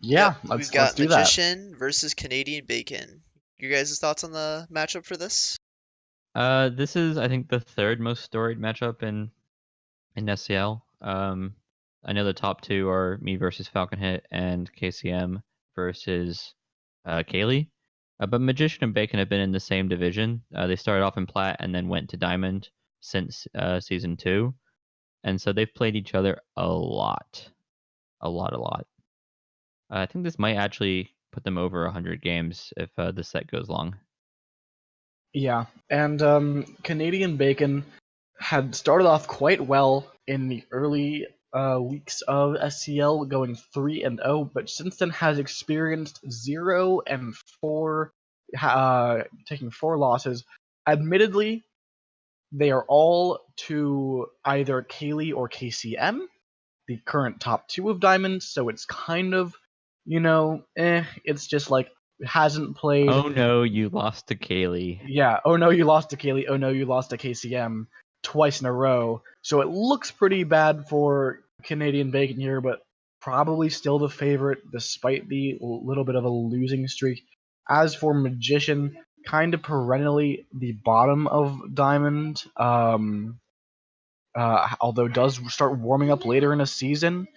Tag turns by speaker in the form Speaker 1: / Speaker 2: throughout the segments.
Speaker 1: Yep,
Speaker 2: Yeah,
Speaker 1: we've
Speaker 2: let's
Speaker 1: got
Speaker 2: do that.
Speaker 1: Magician versus Canadian Bacon. Your guys' thoughts on the matchup for this?
Speaker 3: This is, I think, the third most storied matchup in SCL. I know the top two are me versus Falcon Hit and KCM versus Kaylee. But Magician and Bacon have been in the same division. They started off in Plat and then went to Diamond since season 2, and so they've played each other a lot. I think this might actually put them over 100 games if the set goes long.
Speaker 2: Yeah, and Canadian Bacon had started off quite well in the early weeks of SCL, going 3-0, but since then has experienced 0-4, taking 4 losses. Admittedly, they are all to either Kaylee or KCM, the current top 2 of Diamond, so it's kind of, it's just like, hasn't played.
Speaker 3: Oh no, you lost to Kaylee.
Speaker 2: Yeah, oh no, you lost to Kaylee, oh no, you lost to KCM twice in a row. So it looks pretty bad for Canadian Bacon here, but probably still the favorite despite the little bit of a losing streak. As for Magician, kind of perennially the bottom of Diamond, although does start warming up later in a season.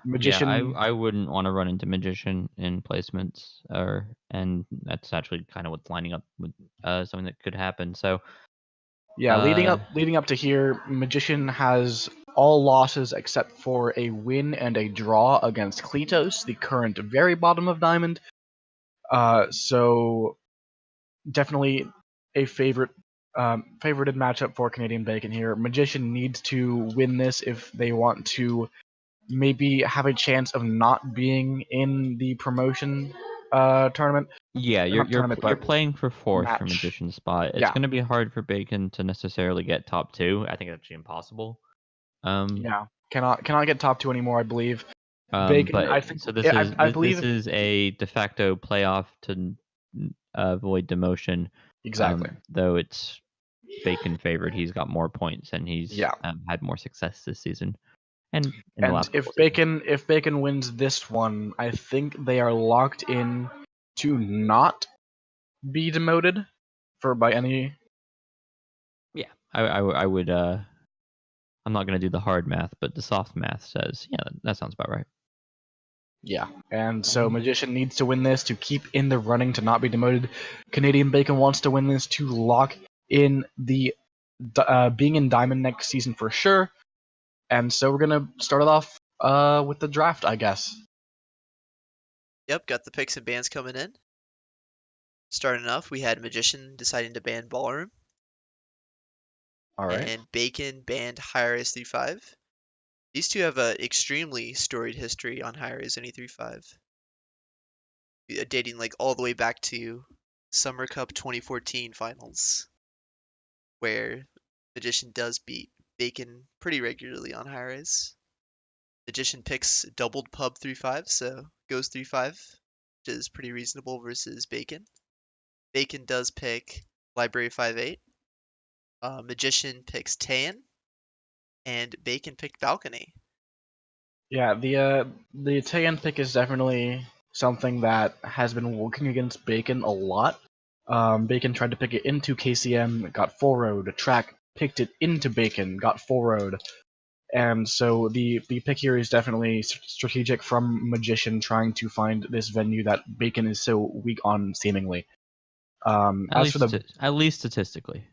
Speaker 2: Magician.
Speaker 3: Yeah, I wouldn't want to run into Magician in placements, and that's actually kind of what's lining up with something that could happen. So
Speaker 2: yeah, leading up to here, Magician has all losses except for a win and a draw against Kletos, the current very bottom of Diamond. So definitely a favorited matchup for Canadian Bacon here. Magician needs to win this if they want to maybe have a chance of not being in the promotion tournament.
Speaker 3: yeah, you're playing for fourth for
Speaker 2: match.
Speaker 3: Magician's spot. It's
Speaker 2: Yeah.
Speaker 3: going to be hard for Bacon to necessarily get top 2. I think it's actually impossible.
Speaker 2: Yeah, cannot get top 2 anymore, I believe.
Speaker 3: Bacon, but
Speaker 2: I think
Speaker 3: so this
Speaker 2: yeah,
Speaker 3: is
Speaker 2: I believe
Speaker 3: this is a de facto playoff to avoid demotion.
Speaker 2: exactly.
Speaker 3: Though it's Bacon favored, he's got more points and he's had more success this season. And
Speaker 2: if Bacon wins this one, I think they are locked in to not be demoted by any.
Speaker 3: Yeah, I would. I'm not gonna do the hard math, but the soft math says, yeah, that sounds about right.
Speaker 2: Yeah, and so Magician needs to win this to keep in the running to not be demoted. Canadian Bacon wants to win this to lock in the being in Diamond next season for sure. And so we're gonna start it off with the draft, I guess.
Speaker 1: Yep, got the picks and bans coming in. Starting off, we had Magician deciding to ban Ballroom.
Speaker 2: All right.
Speaker 1: And Bacon banned Hi-Rise 3.5. These two have an extremely storied history on Hi-Rise and E3.5. Dating like all the way back to Summer Cup 2014 finals, where Magician does beat Bacon pretty regularly on Hi-Rise. Magician picks doubled pub 3.5, so goes 3.5, which is pretty reasonable versus Bacon. Bacon does pick Library 5.8. Magician picks Tan, and Bacon picked Balcony.
Speaker 2: Yeah, the Tayan pick is definitely something that has been working against Bacon a lot. Bacon tried to pick it into KCM, got 4-0'd. Track picked it into Bacon, got 4-0'd. And so the pick here is definitely strategic from Magician trying to find this venue that Bacon is so weak on, seemingly.
Speaker 3: At least statistically.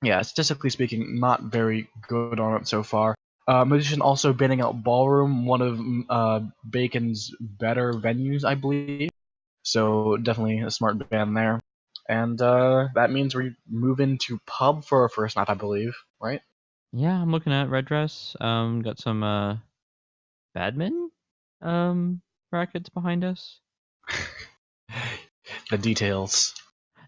Speaker 2: Yeah, statistically speaking, not very good on it so far. Magician also banning out Ballroom, one of Bacon's better venues, I believe. So definitely a smart ban there. And that means we move into Pub for our first map, I believe, right?
Speaker 3: Yeah, I'm looking at Red Dress. Got some badminton brackets behind us.
Speaker 2: The details.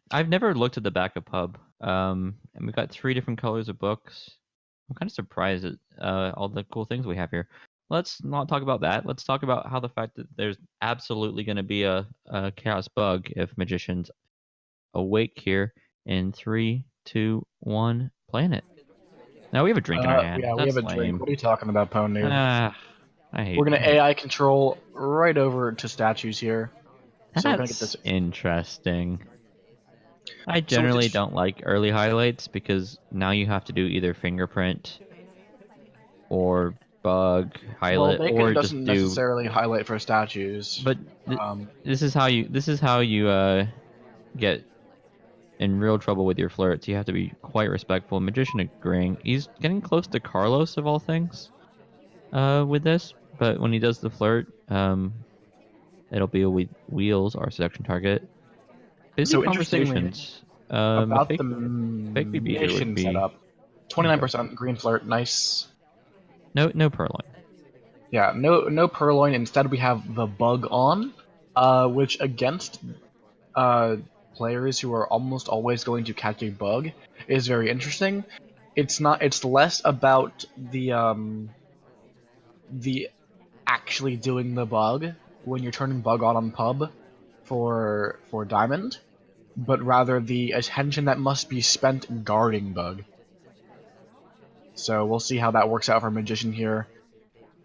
Speaker 3: I've never looked at the back of Pub. And we've got 3 different colors of books. I'm kind of surprised at all the cool things we have here. Let's not talk about that. Let's talk about how the fact that there's absolutely going to be a chaos bug if Magician's awake here in 3, 2, 1, planet. Now we have a drink in our hand.
Speaker 2: Yeah,
Speaker 3: That's
Speaker 2: we have a
Speaker 3: lame.
Speaker 2: drink. What are you talking about, Pony?
Speaker 3: I hate.
Speaker 2: We're gonna
Speaker 3: I hate-
Speaker 2: AI control right over to statues here. So we're gonna get
Speaker 3: That's
Speaker 2: this.
Speaker 3: interesting. I
Speaker 2: So we
Speaker 3: generally
Speaker 2: just
Speaker 3: don't like early highlights because now you have to do either fingerprint or bug
Speaker 2: well,
Speaker 3: highlight
Speaker 2: bacon
Speaker 3: or just
Speaker 2: doesn't
Speaker 3: do.
Speaker 2: necessarily highlight for statues.
Speaker 3: But
Speaker 2: Um,
Speaker 3: this is how you get in real trouble with your flirts. You have to be quite respectful. Magician agreeing. He's getting close to Carlos of all things. With this, but when he does the flirt, it'll be a wheels our seduction target. Busy
Speaker 2: so interestingly,
Speaker 3: conversations. A
Speaker 2: about the
Speaker 3: fake BB here would
Speaker 2: mission
Speaker 3: be
Speaker 2: setup, 29% green flirt, nice.
Speaker 3: no purloin.
Speaker 2: Yeah, no purloin. Instead, we have the bug on, which against players who are almost always going to catch a bug is very interesting. It's not. It's less about the actually doing the bug when you're turning bug on pub for diamond, but rather the attention that must be spent guarding bug. So we'll see how that works out for magician here.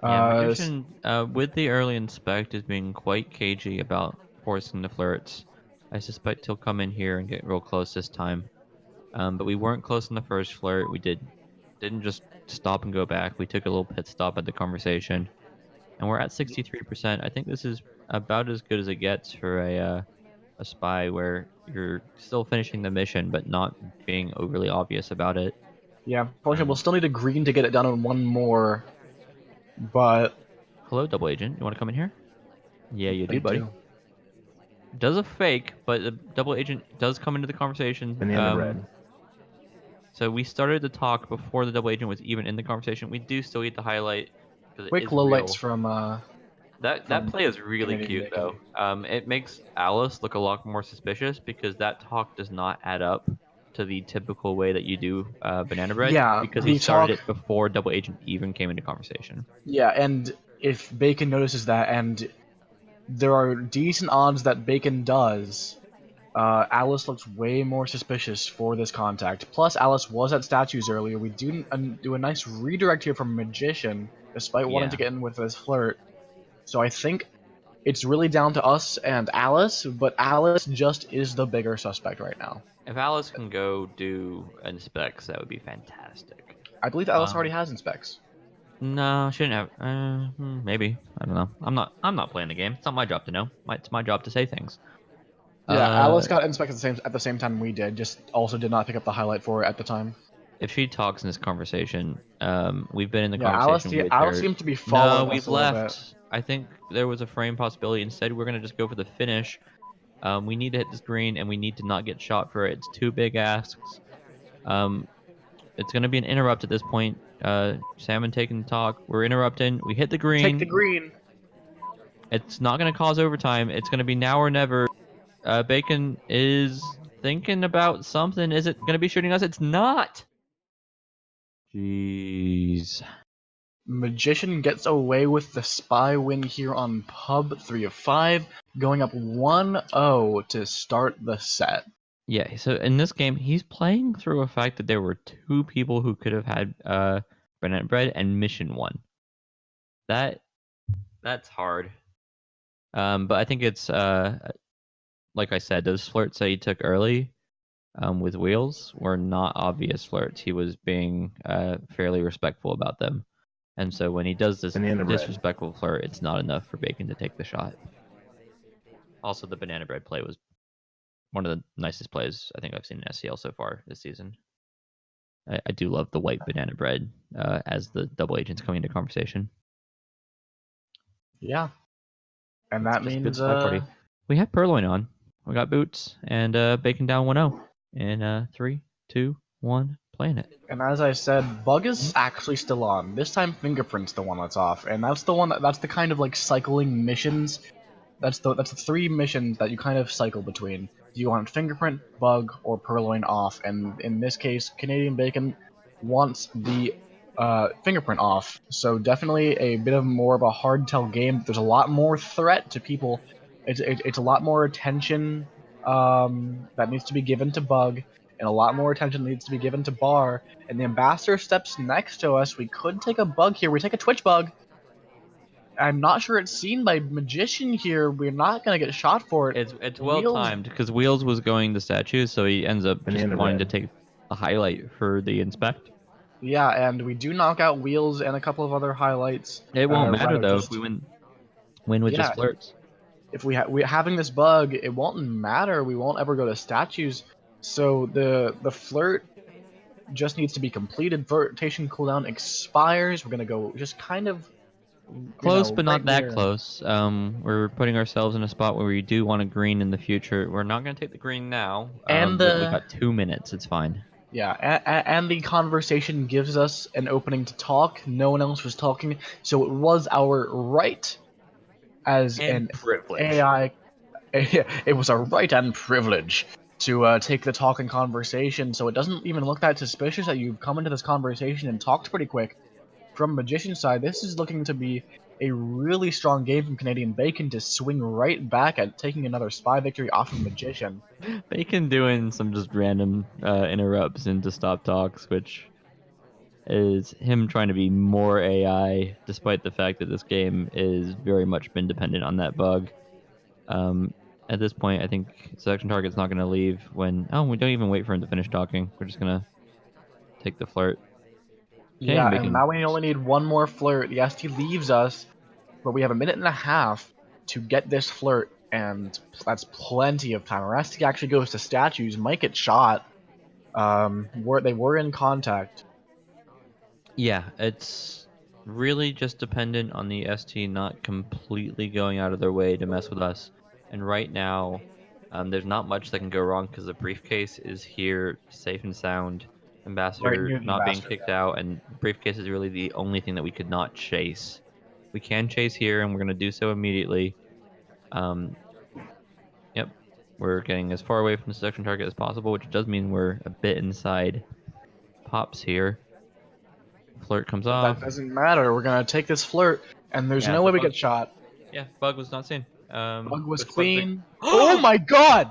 Speaker 3: Yeah, magician with the early inspect is being quite cagey about forcing the flirts. I suspect he'll come in here and get real close this time. But we weren't close in the first flirt. We didn't just stop and go back. We took a little pit stop at the conversation, and we're at 63%. I think this is about as good as it gets for a spy where you're still finishing the mission but not being overly obvious about it.
Speaker 2: Yeah, unfortunately, we'll still need a green to get it done on one more, but
Speaker 3: Hello, double agent. You want to come in here? Yeah, you
Speaker 2: I
Speaker 3: do, buddy.
Speaker 2: do.
Speaker 3: Does a fake, but the double agent does come into the conversation.
Speaker 4: Banana bread.
Speaker 3: So we started the talk before the double agent was even in the conversation. We do still need the highlight because it
Speaker 2: Quick
Speaker 3: is
Speaker 2: low
Speaker 3: real.
Speaker 2: lights from
Speaker 3: That
Speaker 2: from
Speaker 3: play is really
Speaker 2: Canadian
Speaker 3: cute
Speaker 2: Bacon.
Speaker 3: though. It makes Alice look a lot more suspicious because that talk does not add up to the typical way that you do banana bread.
Speaker 2: Yeah,
Speaker 3: because
Speaker 2: the
Speaker 3: he started
Speaker 2: talk.
Speaker 3: it before double agent even came into conversation.
Speaker 2: Yeah, and if Bacon notices that, and there are decent odds that Bacon does, Alice looks way more suspicious for this contact. Plus, Alice was at statues earlier. We do a nice redirect here from Magician, despite wanting to
Speaker 3: Yeah.
Speaker 2: get in with this flirt. So I think it's really down to us and Alice, but Alice just is the bigger suspect right now.
Speaker 3: If Alice can go do inspects, that would be fantastic.
Speaker 2: I believe Alice already has inspects.
Speaker 3: No, she didn't have. Maybe. I don't know. I'm not playing the game. It's not my job to know. It's my job to say things.
Speaker 2: Yeah, Alice got inspected at the same time we did. Just also did not pick up the highlight for it at the time.
Speaker 3: If she talks in this conversation, we've been in the
Speaker 2: Yeah,
Speaker 3: conversation with
Speaker 2: Alice
Speaker 3: her.
Speaker 2: seemed to be
Speaker 3: No,
Speaker 2: following
Speaker 3: we've
Speaker 2: us a little
Speaker 3: left.
Speaker 2: bit.
Speaker 3: I think there was a frame possibility. Instead, we're gonna just go for the finish. We need to hit this green, and we need to not get shot for it. It's two big asks. It's gonna be an interrupt at this point. Salmon taking the talk. We're interrupting. We hit the green.
Speaker 2: Take the green.
Speaker 3: It's not gonna cause overtime. It's gonna be now or never. Bacon is thinking about something. Is it gonna be shooting us? It's not. Jeez.
Speaker 2: Magician gets away with the spy win here on pub 3 of 5, going up 1-0 to start the set.
Speaker 3: Yeah, so in this game, he's playing through a fact that there were two people who could have had banana bread and mission 1. That's hard. But I think it's like I said, those flirts that he took early with wheels were not obvious flirts. He was being fairly respectful about them. And so when he does this
Speaker 4: Banana bread.
Speaker 3: disrespectful flirt, it's not enough for Bacon to take the shot. Also, the banana bread play was one of the nicest plays I think I've seen in SCL so far this season. I do love the white banana bread as the double agents coming into conversation.
Speaker 2: Yeah. And
Speaker 3: It's
Speaker 2: that
Speaker 3: just a good
Speaker 2: means
Speaker 3: spy party. We have Purloin on. We got Boots and Bacon down 1-0. In 3, 2, 1, playing it.
Speaker 2: and as I said, Bug is actually still on. This time Fingerprint's the one that's off, and that's the kind of like cycling missions. That's the 3 missions that you kind of cycle between. Do you want Fingerprint, Bug, or Purloin off? And in this case, Canadian Bacon wants the Fingerprint off. So definitely a bit of more of a hard tell game. There's a lot more threat to people. It's a lot more attention that needs to be given to Bug, and a lot more attention needs to be given to Bar. And the Ambassador steps next to us. We could take a Bug here. We take a Twitch Bug. I'm not sure it's seen by Magician here. We're not gonna get shot for it.
Speaker 3: It's well
Speaker 2: Wheels-
Speaker 3: timed because Wheels was going to statues, so he ends up just
Speaker 4: Banana
Speaker 3: wanting to
Speaker 4: bread.
Speaker 3: take the highlight for the inspect.
Speaker 2: Yeah, and we do knock out Wheels and a couple of other highlights.
Speaker 3: It won't
Speaker 2: Or
Speaker 3: matter
Speaker 2: rather
Speaker 3: though
Speaker 2: just-
Speaker 3: if we win with
Speaker 2: Yeah.
Speaker 3: just flirts.
Speaker 2: if we having this bug, it won't matter. We won't ever go to statues. So the flirt just needs to be completed. Flirtation cooldown expires. We're gonna go just kind of
Speaker 3: Close, but not
Speaker 2: right
Speaker 3: that
Speaker 2: there.
Speaker 3: close. We're putting ourselves in a spot where we do want a green in the future. We're not going to take the green now.
Speaker 2: And
Speaker 3: but we
Speaker 2: the-
Speaker 3: got 2 minutes. It's fine.
Speaker 2: Yeah, and the conversation gives us an opening to talk. No one else was talking, so it was our right as an
Speaker 4: privilege.
Speaker 2: AI. It was our right and privilege to take the talk and conversation, so it doesn't even look that suspicious that you've come into this conversation and talked pretty quick. From Magician's side, this is looking to be a really strong game from Canadian Bacon to swing right back at taking another spy victory off of Magician.
Speaker 3: Bacon doing some just random interrupts into stop talks, which is him trying to be more AI, despite the fact that this game is very much been dependent on that bug. At this point, I think selection target's not going to leave when... Oh, we don't even wait for him to finish talking. We're just going to take the flirt.
Speaker 2: Yeah,
Speaker 3: Bacon.
Speaker 2: and now we only need one more flirt. Yes, he leaves us, but we have a minute and a half to get this flirt, and that's plenty of time. Rusty actually goes to statues, might get shot. They were in contact.
Speaker 3: Yeah, it's really just dependent on the ST not completely going out of their way to mess with us. And right now, there's not much that can go wrong because the briefcase is here, safe and sound. Ambassador
Speaker 2: Right near the
Speaker 3: not being
Speaker 2: ambassador,
Speaker 3: kicked out, and briefcase is really the only thing that we could not chase. We can chase here, and we're going to do so immediately. Yep, we're getting as far away from the seduction target as possible, which does mean we're a bit inside pops here. Flirt comes off.
Speaker 2: That doesn't matter. We're gonna take this flirt, and there's
Speaker 3: Yeah,
Speaker 2: no way we
Speaker 3: bug-
Speaker 2: get shot.
Speaker 3: Yeah, bug was not seen.
Speaker 2: Bug was
Speaker 3: which bugs
Speaker 2: clean. Oh my god!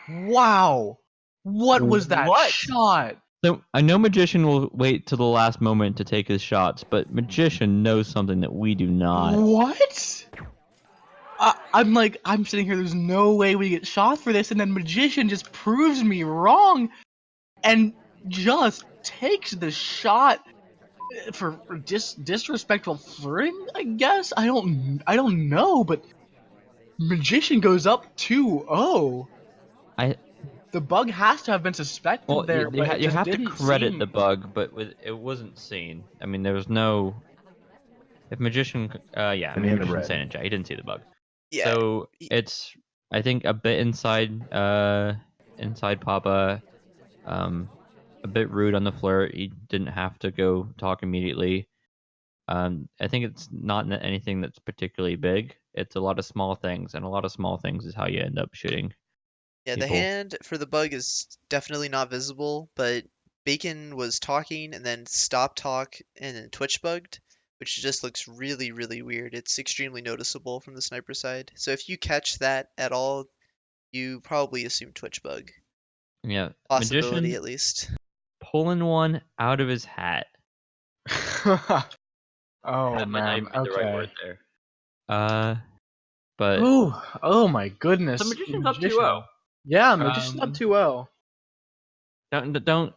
Speaker 2: Wow! What was that
Speaker 4: What?
Speaker 2: shot?
Speaker 3: So I know Magician will wait to the last moment to take his shots, but Magician knows something that we do not.
Speaker 2: What? I'm sitting here. There's no way we get shot for this, and then Magician just proves me wrong, and just takes the shot for disrespectful flirting. I guess I don't know, but Magician goes up 2-0.
Speaker 3: I
Speaker 2: The bug has to have been suspected
Speaker 3: well,
Speaker 2: there,
Speaker 3: you,
Speaker 2: but it
Speaker 3: you
Speaker 2: just
Speaker 3: have to
Speaker 2: didn't
Speaker 3: credit
Speaker 2: seem...
Speaker 3: the bug, but it wasn't seen. I mean, there was no. If Magician, yeah, I mean,
Speaker 4: Banana
Speaker 3: Magician
Speaker 4: bread.
Speaker 3: saying in chat, he didn't see the bug.
Speaker 1: Yeah,
Speaker 3: So it's, I think, a bit inside Papa, a bit rude on the flirt. He didn't have to go talk immediately. I think it's not anything that's particularly big. It's a lot of small things, and a lot of small things is how you end up shooting.
Speaker 1: yeah, the
Speaker 3: people.
Speaker 1: hand for the bug is definitely not visible, but Bacon was talking and then stopped talk and then Twitch bugged, which just looks really, really weird. It's extremely noticeable from the sniper side. So if you catch that at all, you probably assume Twitch bug.
Speaker 3: Yeah,
Speaker 1: Possibility
Speaker 3: Magician
Speaker 1: at least.
Speaker 3: pulling one out of his hat.
Speaker 2: Oh
Speaker 3: That might not
Speaker 2: man,
Speaker 3: even be the right word
Speaker 2: okay.
Speaker 3: there. But
Speaker 2: Oh my goodness.
Speaker 3: so Magician's up
Speaker 2: Magician.
Speaker 3: 2-0.
Speaker 2: Yeah, Magician's up
Speaker 3: Um,
Speaker 2: 2-0.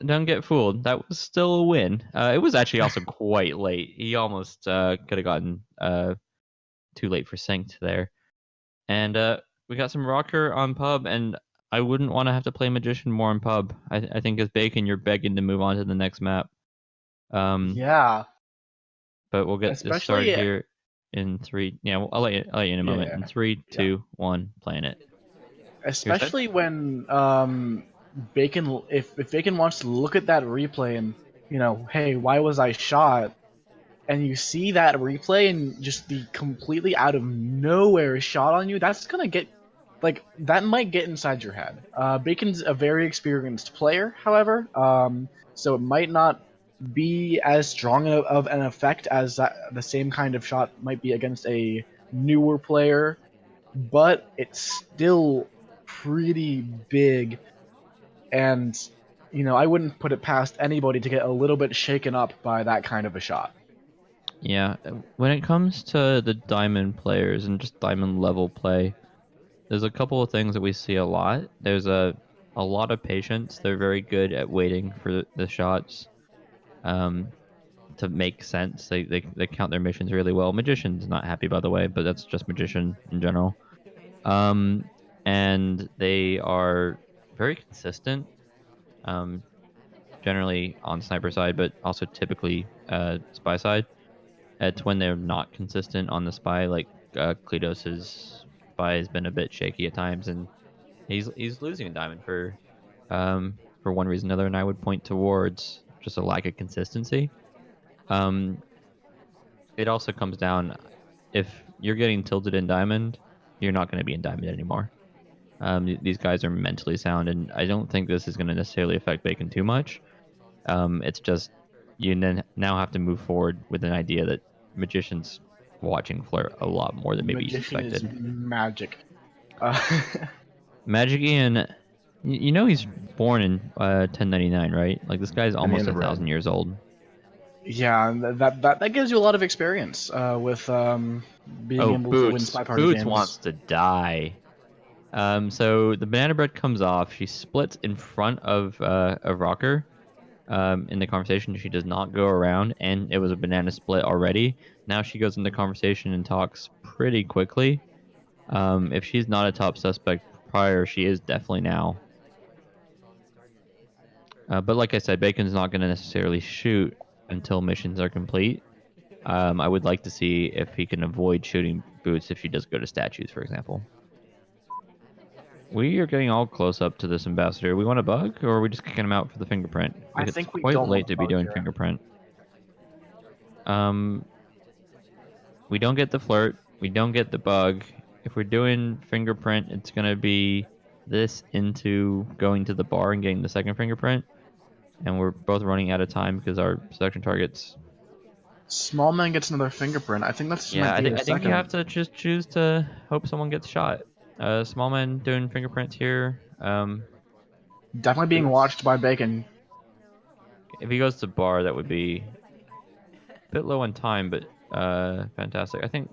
Speaker 3: Don't get fooled. That was still a win. It was actually also quite late. He almost could have gotten too late for synced there. And we got some rocker on pub, and I wouldn't want to have to play Magician more on pub. I think as Bacon, you're begging to move on to the next map.
Speaker 2: Yeah.
Speaker 3: But we'll get this
Speaker 2: Especially-
Speaker 3: started here in 3. Yeah, well, I'll let you in a moment.
Speaker 2: Yeah.
Speaker 3: In 3, 2, 1, playing it.
Speaker 2: Especially when Bacon, if Bacon wants to look at that replay and, hey, why was I shot? And you see that replay and just the completely out of nowhere shot on you, that's gonna get, that might get inside your head. Bacon's a very experienced player, however, so it might not be as strong of an effect as the same kind of shot might be against a newer player, but it's still pretty big, and I wouldn't put it past anybody to get a little bit shaken up by that kind of a shot.
Speaker 3: Yeah, when it comes to the diamond players and just diamond level play, there's a couple of things that we see a lot. There's a lot of patience. They're very good at waiting for the shots to make sense. They count their missions really well. Magician's not happy, by the way, but that's just Magician in general. And they are very consistent, generally on sniper side, but also typically spy side. It's when they're not consistent on the spy, like Kledos's spy has been a bit shaky at times, and he's losing a diamond for one reason or another, and I would point towards just a lack of consistency. Um, it also comes down, if you're getting tilted in diamond, you're not going to be in diamond anymore. These guys are mentally sound, and I don't think this is going to necessarily affect Bacon too much. It's just you now have to move forward with an idea that Magician's watching Flirt a lot more than maybe you
Speaker 2: Magician is
Speaker 3: suspected.
Speaker 2: magic. Uh,
Speaker 3: Magic Ian, you know he's born in 1099, right? Like this guy's almost 1,000 years old.
Speaker 2: yeah, that gives you a lot of experience with being
Speaker 3: Oh,
Speaker 2: able to win SpyParty
Speaker 3: Boots
Speaker 2: games.
Speaker 3: wants to die. So the banana bread comes off. She splits in front of Rocker. In the conversation, she does not go around, and it was a banana split already. Now she goes into conversation and talks pretty quickly. If she's not a top suspect prior, she is definitely now. But like I said, Bacon's not going to necessarily shoot until missions are complete. I would like to see if he can avoid shooting Boots if she does go to statues, for example. We are getting all close up to this ambassador. We want a bug, or are we just kicking him out for the fingerprint?
Speaker 2: I
Speaker 3: It's
Speaker 2: think we
Speaker 3: quite
Speaker 2: don't
Speaker 3: late
Speaker 2: want
Speaker 3: to
Speaker 2: a
Speaker 3: be
Speaker 2: bug
Speaker 3: doing
Speaker 2: here.
Speaker 3: fingerprint. We don't get the flirt. We don't get the bug. If we're doing fingerprint, it's gonna be this into going to the bar and getting the second fingerprint, and we're both running out of time because our selection targets.
Speaker 2: Small man gets another fingerprint. I think that's just
Speaker 3: Yeah,
Speaker 2: might be the
Speaker 3: I think you
Speaker 2: second.
Speaker 3: have to just choose to hope someone gets shot. Small man doing fingerprints here.
Speaker 2: Definitely being watched by Bacon.
Speaker 3: If he goes to bar, that would be a bit low on time, but fantastic. I think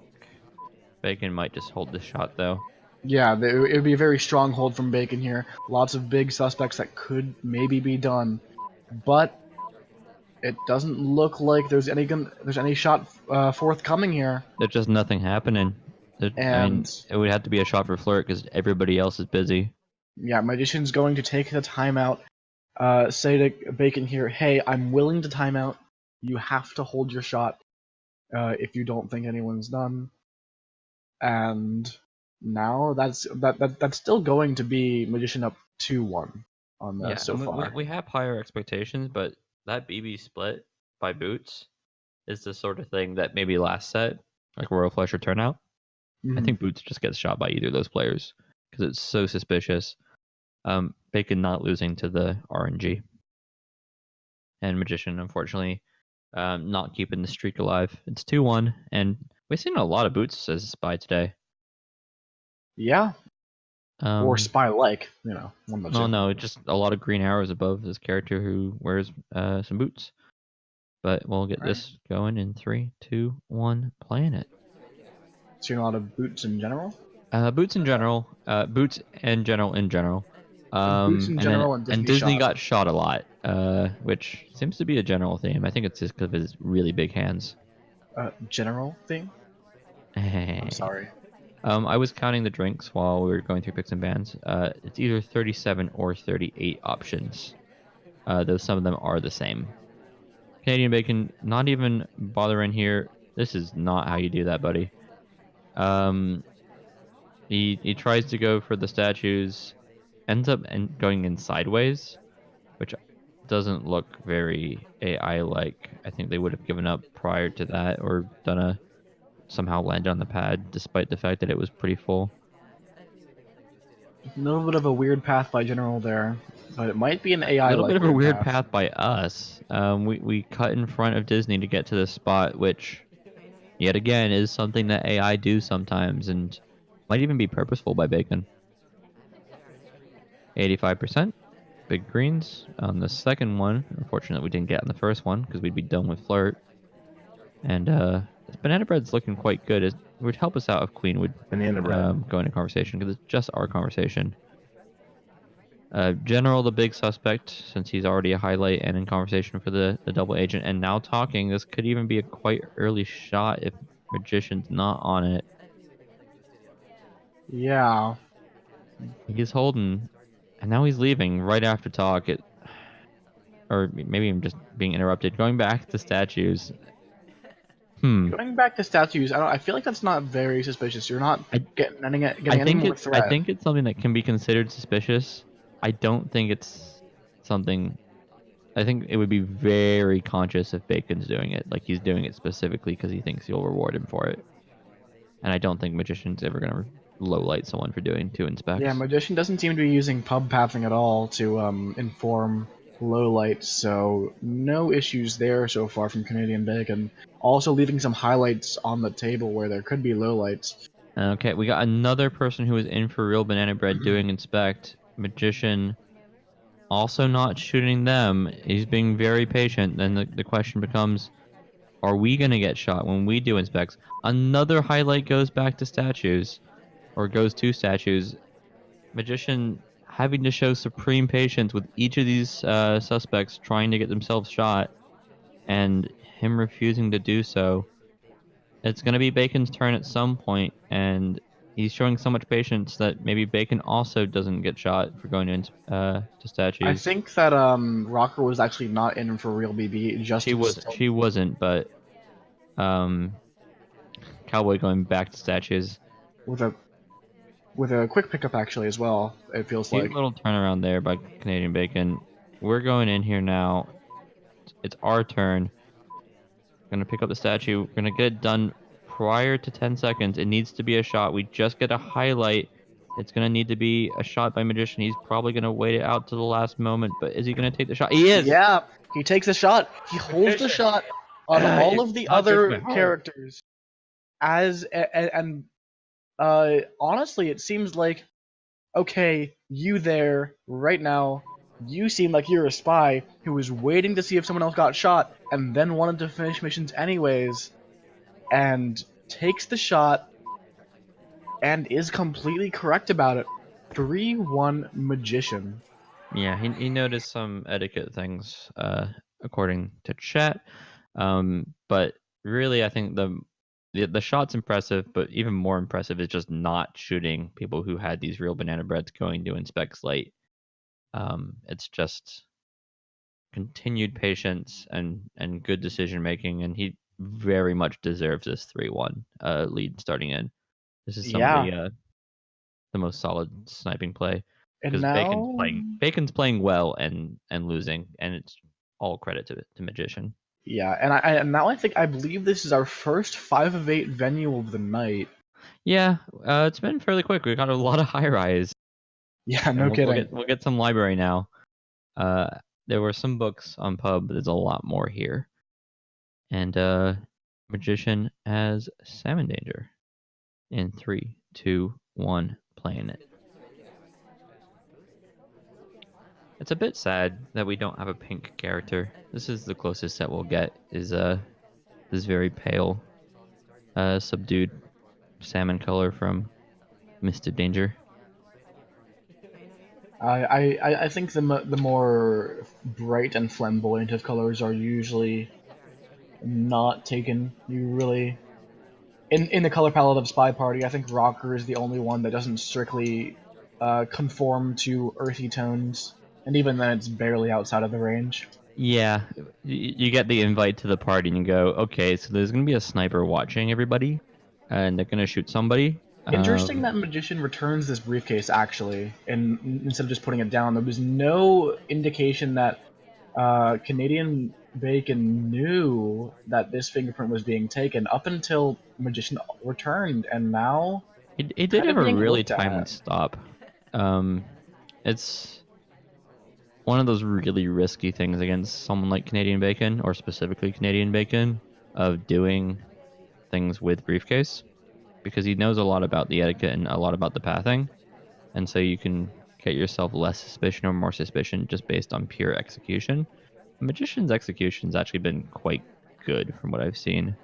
Speaker 3: Bacon might just hold this shot though.
Speaker 2: Yeah, it would be a very strong hold from Bacon here. Lots of big suspects that could maybe be done, but it doesn't look like there's any shot forthcoming here.
Speaker 3: There's just nothing happening. I mean,
Speaker 2: And
Speaker 3: it would have to be a shot for Flirt because everybody else is busy.
Speaker 2: yeah, Magician's going to take the timeout. Say to Bacon here, hey, I'm willing to timeout. You have to hold your shot if you don't think anyone's done. And now that's still going to be Magician up 2-1 on that so far.
Speaker 3: We have higher expectations, but that BB split by Boots is the sort of thing that maybe last set, like Royal Flush or Turnout. I think Boots just gets shot by either of those players because it's so suspicious. Bacon not losing to the RNG. And Magician, unfortunately, not keeping the streak alive. It's 2-1, and we've seen a lot of Boots as a spy today.
Speaker 2: Yeah. Or spy-like, one of the two.
Speaker 3: No, just a lot of green arrows above this character who wears some boots. But we'll get this going in 3, 2, 1, playing it.
Speaker 2: Seeing a lot of boots in general?
Speaker 3: Boots in general. Boots and general in general.
Speaker 2: Boots in general
Speaker 3: and Disney got shot a lot, which seems to be a general theme. I think it's just because of his really big hands.
Speaker 2: General theme? I'm sorry.
Speaker 3: I was counting the drinks while we were going through picks and bans. It's either 37 or 38 options. Though some of them are the same. Canadian Bacon, not even bothering here. This is not how you do that, buddy. He tries to go for the statues, ends up going in sideways, which doesn't look very AI-like. I think they would have given up prior to that or done somehow land on the pad, despite the fact that it was pretty full.
Speaker 2: A little bit of a weird path by General there, but it might be an AI.
Speaker 3: A little bit of a weird path by us. We cut in front of Disney to get to this spot, which, yet again, is something that AI do sometimes, and might even be purposeful by Bacon. 85%. Big greens on the second one. Unfortunately, we didn't get on the first one because we'd be done with Flirt. And this banana bread's looking quite good. It would help us out if Queen would
Speaker 4: Banana bread.
Speaker 3: go into conversation, because it's just our conversation. General, the big suspect, since he's already a highlight and in conversation for the double agent, and now talking. This could even be a quite early shot if Magician's not on it.
Speaker 2: Yeah.
Speaker 3: He's holding, and now he's leaving right after talk. Or maybe I'm just being interrupted. Going back to statues.
Speaker 2: Going back to statues, I feel like that's not very suspicious. You're not getting any more threat.
Speaker 3: I think it's something that can be considered suspicious. I don't think it's something. I think it would be very conscious if Bacon's doing it. Like, he's doing it specifically because he thinks you'll reward him for it. And I don't think Magician's ever going to lowlight someone for doing 2 inspects.
Speaker 2: Yeah, Magician doesn't seem to be using pub pathing at all to inform lowlight, so no issues there so far from Canadian Bacon. Also leaving some highlights on the table where there could be lowlights.
Speaker 3: Okay, we got another person who is in for real banana bread doing inspect. Magician also not shooting them. He's being very patient. Then the question becomes, are we going to get shot when we do inspects? Another highlight goes back to statues, or goes to statues. Magician having to show supreme patience with each of these suspects trying to get themselves shot, and him refusing to do so. It's going to be Bacon's turn at some point, and he's showing so much patience that maybe Bacon also doesn't get shot for going to statues.
Speaker 2: I think that Rocker was actually not in for real BB. Just
Speaker 3: she wasn't, but Cowboy going back to statues
Speaker 2: with a quick pickup actually as well. It feels
Speaker 3: cute
Speaker 2: like
Speaker 3: little turnaround there by Canadian Bacon. We're going in here now. It's our turn. Gonna pick up the statue. We're gonna get it done prior to 10 seconds. It needs to be a shot. We just get a highlight. It's gonna need to be a shot by Magician. He's probably gonna wait it out to the last moment, but is he gonna take the shot? He is!
Speaker 2: Yeah, he takes a shot. He holds the shot on all of the other characters. And honestly, it seems like, okay, you there right now, you seem like you're a spy who was waiting to see if someone else got shot and then wanted to finish missions anyways, and takes the shot and is completely correct about it. 3-1 Magician.
Speaker 3: Yeah, he noticed some etiquette things, according to chat. But really, I think the shot's impressive, but even more impressive is just not shooting people who had these real banana breads going to inspect late. It's just continued patience and good decision making, and he very much deserves this 3-1 lead starting in. This is the most solid sniping play, because Bacon's playing well and losing, and it's all credit to Magician.
Speaker 2: Yeah, and now I believe this is our first 5 of 8 venue of the night.
Speaker 3: Yeah, it's been fairly quick. We got a lot of high rise.
Speaker 2: Yeah, no kidding.
Speaker 3: We'll get some library now. There were some books on pub, but there's a lot more here. And Magician has Salmon Danger in 3, 2, 1, playing it. It's a bit sad that we don't have a pink character. This is the closest that we'll get, is this very pale, subdued salmon color from Mr. Danger.
Speaker 2: I think the more bright and flamboyant of colors are usually not taken. You really, in the color palette of SpyParty, I think Rocker is the only one that doesn't strictly conform to earthy tones, and even then it's barely outside of the range.
Speaker 3: Yeah, you get the invite to the party and you go, okay, so there's gonna be a sniper watching everybody, and they're gonna shoot somebody.
Speaker 2: Interesting that Magician returns this briefcase, actually, and instead of just putting it down. There was no indication that Canadian Bacon knew that this fingerprint was being taken up until Magician returned, and now
Speaker 3: he did have a really timely stop. It's one of those really risky things against someone like Canadian Bacon, or specifically Canadian Bacon, of doing things with briefcase, because he knows a lot about the etiquette and a lot about the pathing, and so you can get yourself less suspicion or more suspicion just based on pure execution. Magician's execution's actually been quite good from what I've seen.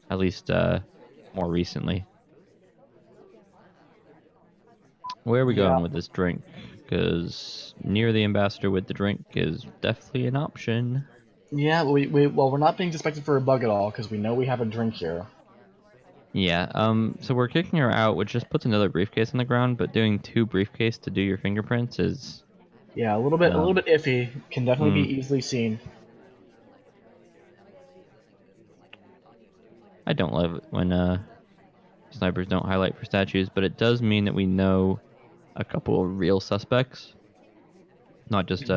Speaker 3: at least more recently. Where are we
Speaker 2: Yeah.
Speaker 3: going with this drink? Because near the ambassador with the drink is definitely an option.
Speaker 2: Yeah, well, we're not being suspected for a bug at all because we know we have a drink here.
Speaker 3: Yeah, so we're kicking her out, which just puts another briefcase on the ground, but doing 2 briefcase to do your fingerprints is...
Speaker 2: Yeah, a little bit iffy. Can definitely be easily seen.
Speaker 3: I don't love it when snipers don't highlight for statues, but it does mean that we know a couple of real suspects, not just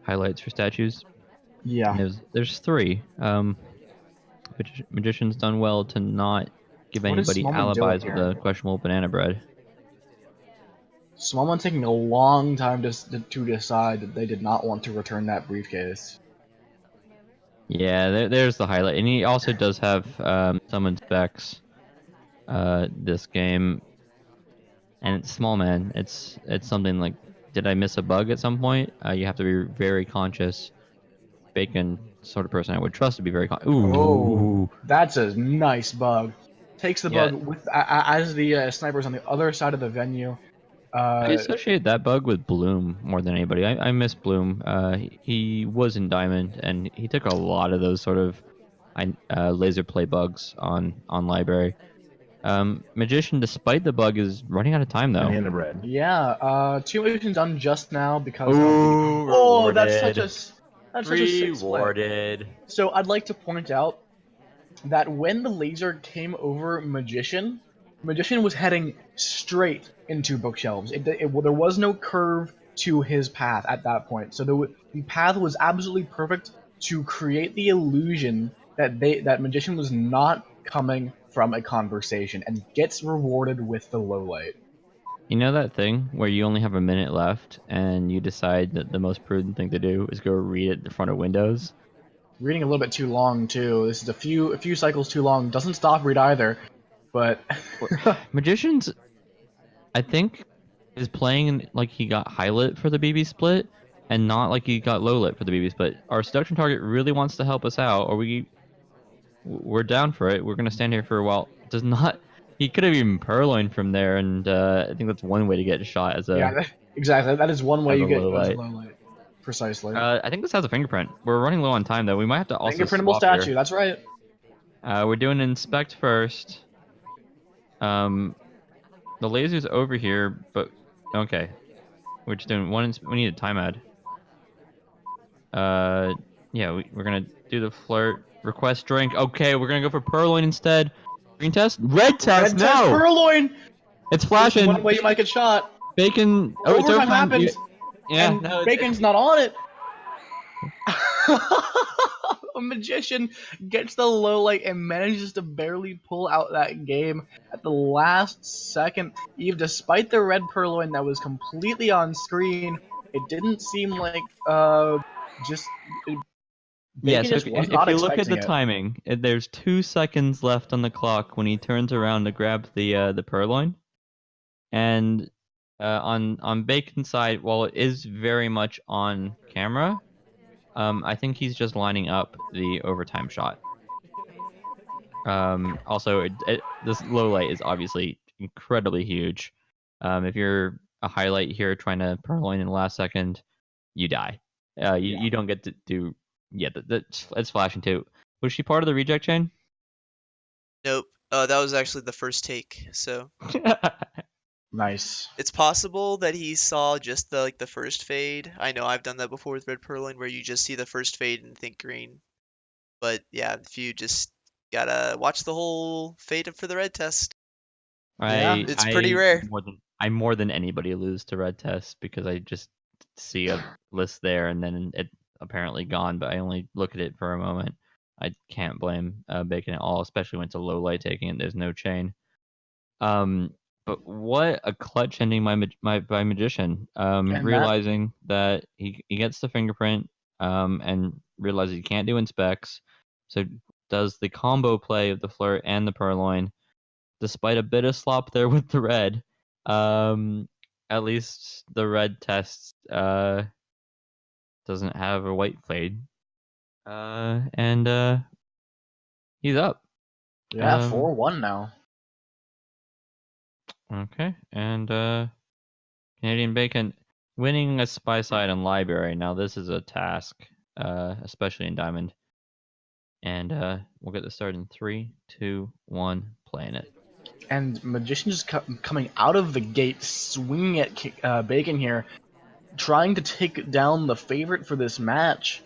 Speaker 3: highlights for statues.
Speaker 2: Yeah.
Speaker 3: And there's 3. Magician's done well to not give
Speaker 2: What is
Speaker 3: anybody
Speaker 2: Smallman doing
Speaker 3: alibis with
Speaker 2: here?
Speaker 3: a questionable banana bread.
Speaker 2: Smallman taking a long time to decide that they did not want to return that briefcase.
Speaker 3: Yeah, there's the highlight, and he also does have summon specs this game, and it's small man. It's something like, did I miss a bug at some point? You have to be very conscious. Bacon sort of person I would trust to be very conscious.
Speaker 2: Oh,
Speaker 3: Ooh,
Speaker 2: that's a nice bug. Takes the
Speaker 3: yeah.
Speaker 2: bug with as the sniper's on the other side of the venue.
Speaker 3: I associate that bug with Bloom more than anybody. I miss Bloom. He was in Diamond, and he took a lot of those sort of laser play bugs on Library. Magician, despite the bug, is running out of time though.
Speaker 4: Banana bread.
Speaker 2: Yeah, 2 missions done just now because of
Speaker 3: Ooh,
Speaker 2: the. Oh, that's
Speaker 3: rewarded.
Speaker 2: such a sick split.
Speaker 3: Rewarded.
Speaker 2: So I'd like to point out that when the laser came over Magician, Magician was heading straight into bookshelves. There was no curve to his path at that point. So the path was absolutely perfect to create the illusion that Magician was not coming from a conversation and gets rewarded with the low light.
Speaker 3: You know that thing where you only have a minute left and you decide that the most prudent thing to do is go read at the front of Windows?
Speaker 2: Reading a little bit too long too. This is a few cycles too long. Doesn't stop read either, but
Speaker 3: Magician's, I think, is playing like he got highlight for the BB split and not like he got low lit for the BB split. Our seduction target really wants to help us out, or we're down for it. We're gonna stand here for a while. Does not. He could have even purloined from there, and I think that's one way to get a shot as a
Speaker 2: yeah, exactly. That is one way
Speaker 3: as a
Speaker 2: you get
Speaker 3: low
Speaker 2: as a
Speaker 3: light.
Speaker 2: low light. Precisely.
Speaker 3: I think this has a fingerprint. We're running low on time though. We might have to also
Speaker 2: Fingerprintable
Speaker 3: swap
Speaker 2: statue.
Speaker 3: here.
Speaker 2: That's right.
Speaker 3: We're doing inspect first. The laser's over here, but okay. We're just doing one. We need a time ad. Yeah, we're gonna do the flirt. Request drink. Okay, we're gonna go for purloin instead. Green test. Red test.
Speaker 2: Red
Speaker 3: No.
Speaker 2: test purloin.
Speaker 3: It's
Speaker 2: This is
Speaker 3: flashing.
Speaker 2: one way you might get shot.
Speaker 3: Bacon. Oh, it's
Speaker 2: Overtime
Speaker 3: overtime.
Speaker 2: happens,
Speaker 3: Yeah.
Speaker 2: and
Speaker 3: No,
Speaker 2: Bacon's not on it. A magician gets the low light and manages to barely pull out that game at the last second. Even despite the red purloin that was completely on screen, it didn't seem like just
Speaker 3: yeah.
Speaker 2: Bacon
Speaker 3: So
Speaker 2: just was
Speaker 3: if
Speaker 2: not
Speaker 3: you look at
Speaker 2: expecting
Speaker 3: the
Speaker 2: it.
Speaker 3: timing, there's 2 seconds left on the clock when he turns around to grab the purloin, and on Bacon's side, while it is very much on camera, I think he's just lining up the overtime shot. Also, this low light is obviously incredibly huge. If you're a highlight here trying to purloin in the last second, you die. You don't get to do. Yeah, it's flashing too. Was she part of the reject chain?
Speaker 1: Nope. That was actually the first take. So
Speaker 2: Nice.
Speaker 1: it's possible that he saw just the first fade. I know I've done that before with red purloin, where you just see the first fade and think green. But yeah, if you just gotta watch the whole fade for the red test.
Speaker 2: Yeah.
Speaker 1: It's pretty rare.
Speaker 3: I more than anybody lose to red test because I just see a list there and then it apparently gone, but I only look at it for a moment. I can't blame Bacon at all, especially when it's a low light taking it. There's no chain. But what a clutch ending by Magician.
Speaker 2: And that
Speaker 3: Realizing that he gets the fingerprint, and realizes he can't do inspects, so does the combo play of the flirt and the purloin, despite a bit of slop there with the red. At least the red test doesn't have a white fade. And he's up.
Speaker 2: Yeah, 4-1 now.
Speaker 3: Okay, and Canadian Bacon winning a spy side on Library. Now this is a task, especially in Diamond. And we'll get this started in 3, 2, 1, playing it.
Speaker 2: And Magician just coming out of the gate, swinging at Bacon here, trying to take down the favorite for this match.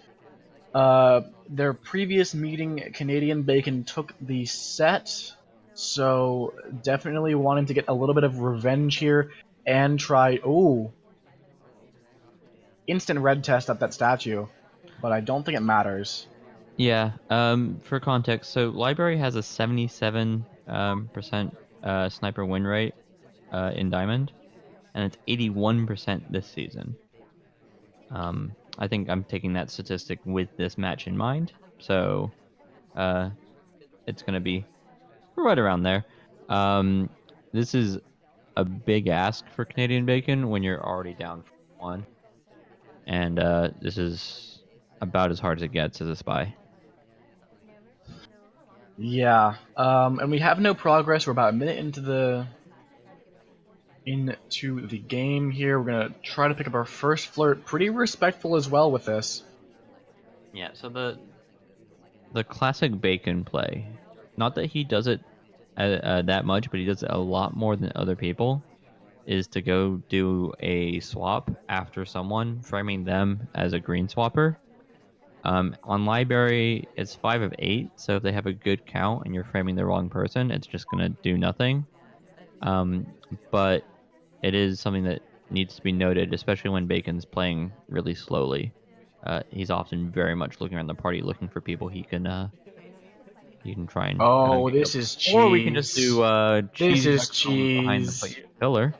Speaker 2: Their previous meeting, Canadian Bacon took the set, so definitely wanting to get a little bit of revenge here and try. Ooh, instant red test at that statue, but I don't think it matters.
Speaker 3: Yeah. For context, so Library has a 77% sniper win rate in Diamond, and it's 81% this season. I think I'm taking that statistic with this match in mind, so it's gonna be right around there. This is a big ask for Canadian Bacon when you're already down 1, and this is about as hard as it gets as a spy.
Speaker 2: Yeah, and we have no progress. We're about a minute into the game here. We're gonna try to pick up our first flirt. Pretty respectful as well with this.
Speaker 3: Yeah, so the classic Bacon play, not that he does it that much, but he does it a lot more than other people, is to go do a swap after someone, framing them as a green swapper. On Library, it's 5 of 8, so if they have a good count and you're framing the wrong person, it's just going to do nothing. But it is something that needs to be noted, especially when Bacon's playing really slowly. He's often very much looking around the party, looking for people he can try and.
Speaker 2: Oh, this is cheese.
Speaker 3: Or we can just do cheese.
Speaker 2: This is
Speaker 3: microphone behind the
Speaker 2: cheese.
Speaker 3: pillar.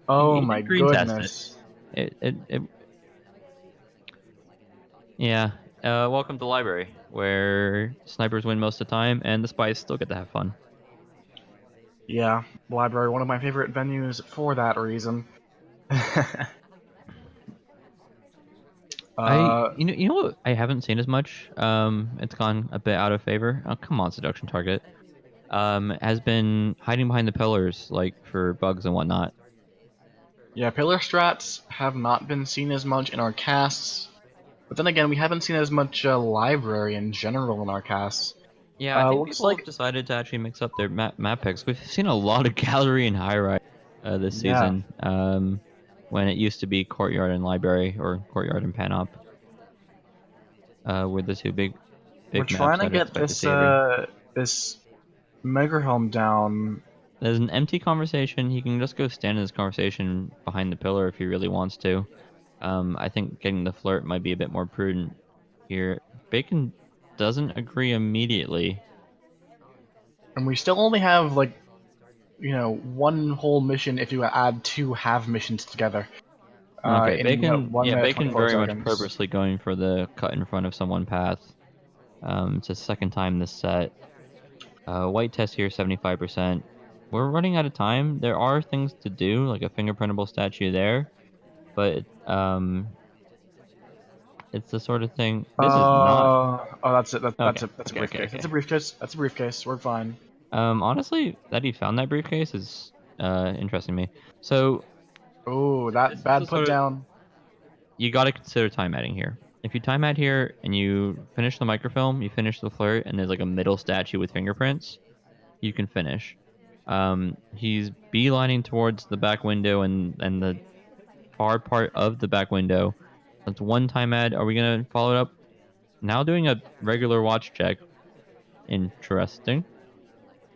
Speaker 2: Oh
Speaker 3: He
Speaker 2: my
Speaker 3: did green test
Speaker 2: goodness.
Speaker 3: it. Yeah. Welcome to Library, where snipers win most of the time, and the spies still get to have fun.
Speaker 2: Yeah, Library, one of my favorite venues for that reason.
Speaker 3: You know what I haven't seen as much. It's gone a bit out of favor. Oh, come on, seduction target. Has been hiding behind the pillars, like for bugs and whatnot.
Speaker 2: Yeah, pillar strats have not been seen as much in our casts, but then again, we haven't seen as much library in general in our casts.
Speaker 3: Yeah, I think
Speaker 2: Looks
Speaker 3: people
Speaker 2: like
Speaker 3: have decided to actually mix up their map picks. We've seen a lot of gallery and high rise this
Speaker 2: Yeah.
Speaker 3: season. When it used to be courtyard and library, or courtyard and panop, were the two big
Speaker 2: we're trying
Speaker 3: maps
Speaker 2: to
Speaker 3: I'd
Speaker 2: get
Speaker 3: expect to
Speaker 2: this
Speaker 3: see every.
Speaker 2: this Mega Helm down.
Speaker 3: There's an empty conversation. He can just go stand in this conversation behind the pillar if he really wants to. I think getting the flirt might be a bit more prudent here. Bacon doesn't agree immediately.
Speaker 2: And we still only have, like, one whole mission if you add 2 half missions together.
Speaker 3: Okay,
Speaker 2: in,
Speaker 3: Bacon.
Speaker 2: 1
Speaker 3: Yeah,
Speaker 2: minute,
Speaker 3: Bacon
Speaker 2: 24
Speaker 3: very much
Speaker 2: seconds.
Speaker 3: purposely going for the cut in front of someone path. It's the second time this set. White test here, 75%. We're running out of time. There are things to do, like a fingerprintable statue there, but it's the sort of thing. This is not.
Speaker 2: Oh, that's it. That's
Speaker 3: Okay.
Speaker 2: a
Speaker 3: Okay.
Speaker 2: briefcase.
Speaker 3: Okay.
Speaker 2: That's a briefcase. That's a briefcase. We're fine.
Speaker 3: Honestly, that he found that briefcase is interesting to me. So
Speaker 2: Oh,
Speaker 3: this
Speaker 2: that
Speaker 3: is
Speaker 2: bad
Speaker 3: the
Speaker 2: put
Speaker 3: sort of,
Speaker 2: down.
Speaker 3: you got to consider time adding here. If you time add here and you finish the microfilm, you finish the flirt, and there's like a middle statue with fingerprints, you can finish. He's beelining towards the back window and the far part of the back window. That's one time add. Are we gonna follow it up? Now doing a regular watch check. Interesting.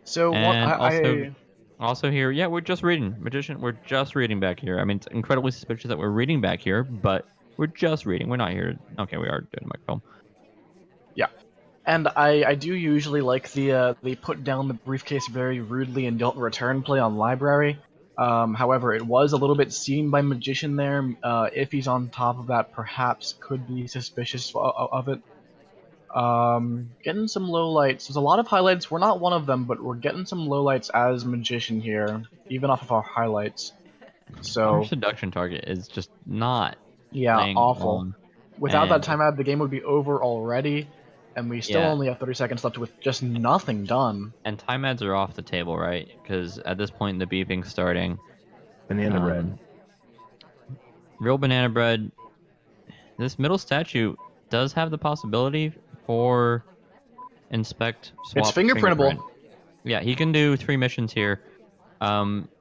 Speaker 2: So what
Speaker 3: And
Speaker 2: I
Speaker 3: also here, yeah, we're just reading. Magician, we're just reading back here. I mean, it's incredibly suspicious that we're reading back here, but we're just reading. We're not here. Okay, we are doing a microfilm.
Speaker 2: yeah, and I do usually like the they put down the briefcase very rudely and don't return play on library. However, it was a little bit seen by Magician there. If he's on top of that, perhaps could be suspicious of it. Getting some lowlights. There's a lot of highlights. We're not one of them, but we're getting some lowlights as Magician here, even off of our highlights.
Speaker 3: Our
Speaker 2: So
Speaker 3: seduction target is just not
Speaker 2: yeah,
Speaker 3: playing
Speaker 2: awful.
Speaker 3: along.
Speaker 2: Without that
Speaker 3: And
Speaker 2: timeout, the game would be over already. and we still only have 30 seconds left with just nothing done.
Speaker 3: And time ads are off the table, right? Because at this point, the beeping's starting.
Speaker 4: Banana bread.
Speaker 3: Real banana bread. This middle statue does have the possibility for inspect, swap,
Speaker 2: It's fingerprintable.
Speaker 3: fingerprint. Yeah, he can do 3 missions here.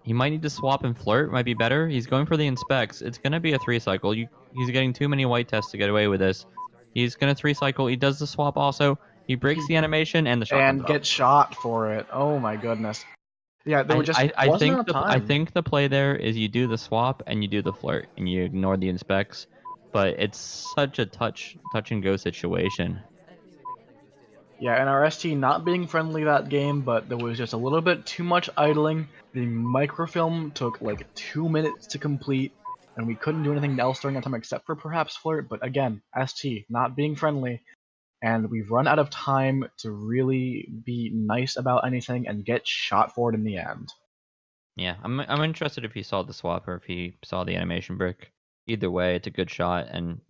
Speaker 3: He might need to swap and flirt. Might be better. He's going for the inspects. It's gonna be a 3 cycle. He's getting too many white tests to get away with this. He's gonna 3 cycle. He does the swap also. He breaks the animation and the shot
Speaker 2: And
Speaker 3: comes
Speaker 2: gets shot for it. Oh my goodness. Yeah, there just
Speaker 3: I
Speaker 2: wasn't
Speaker 3: think
Speaker 2: enough time.
Speaker 3: I think the play there is you do the swap and you do the flirt and you ignore the inspects, but it's such a touch and go situation.
Speaker 2: Yeah, and our ST not being friendly that game, but there was just a little bit too much idling. The microfilm took like 2 minutes to complete, and we couldn't do anything else during that time except for perhaps flirt. But again, ST not being friendly, and we've run out of time to really be nice about anything and get shot for it in the end.
Speaker 3: Yeah, I'm interested if he saw the swap or if he saw the animation brick. Either way, it's a good shot, and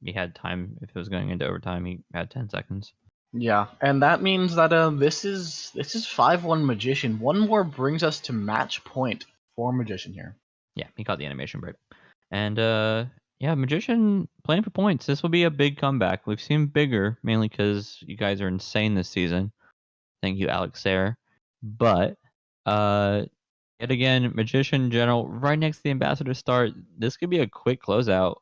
Speaker 3: he had time. If it was going into overtime, he had 10 seconds.
Speaker 2: Yeah, and that means that this is 5-1 Magician. One more brings us to match point for Magician here.
Speaker 3: Yeah, he caught the animation break. And yeah, Magician playing for points. This will be a big comeback. We've seen bigger, mainly because you guys are insane this season. Thank you, Alex Sayre. But yet again, Magician General right next to the Ambassador start. This could be a quick closeout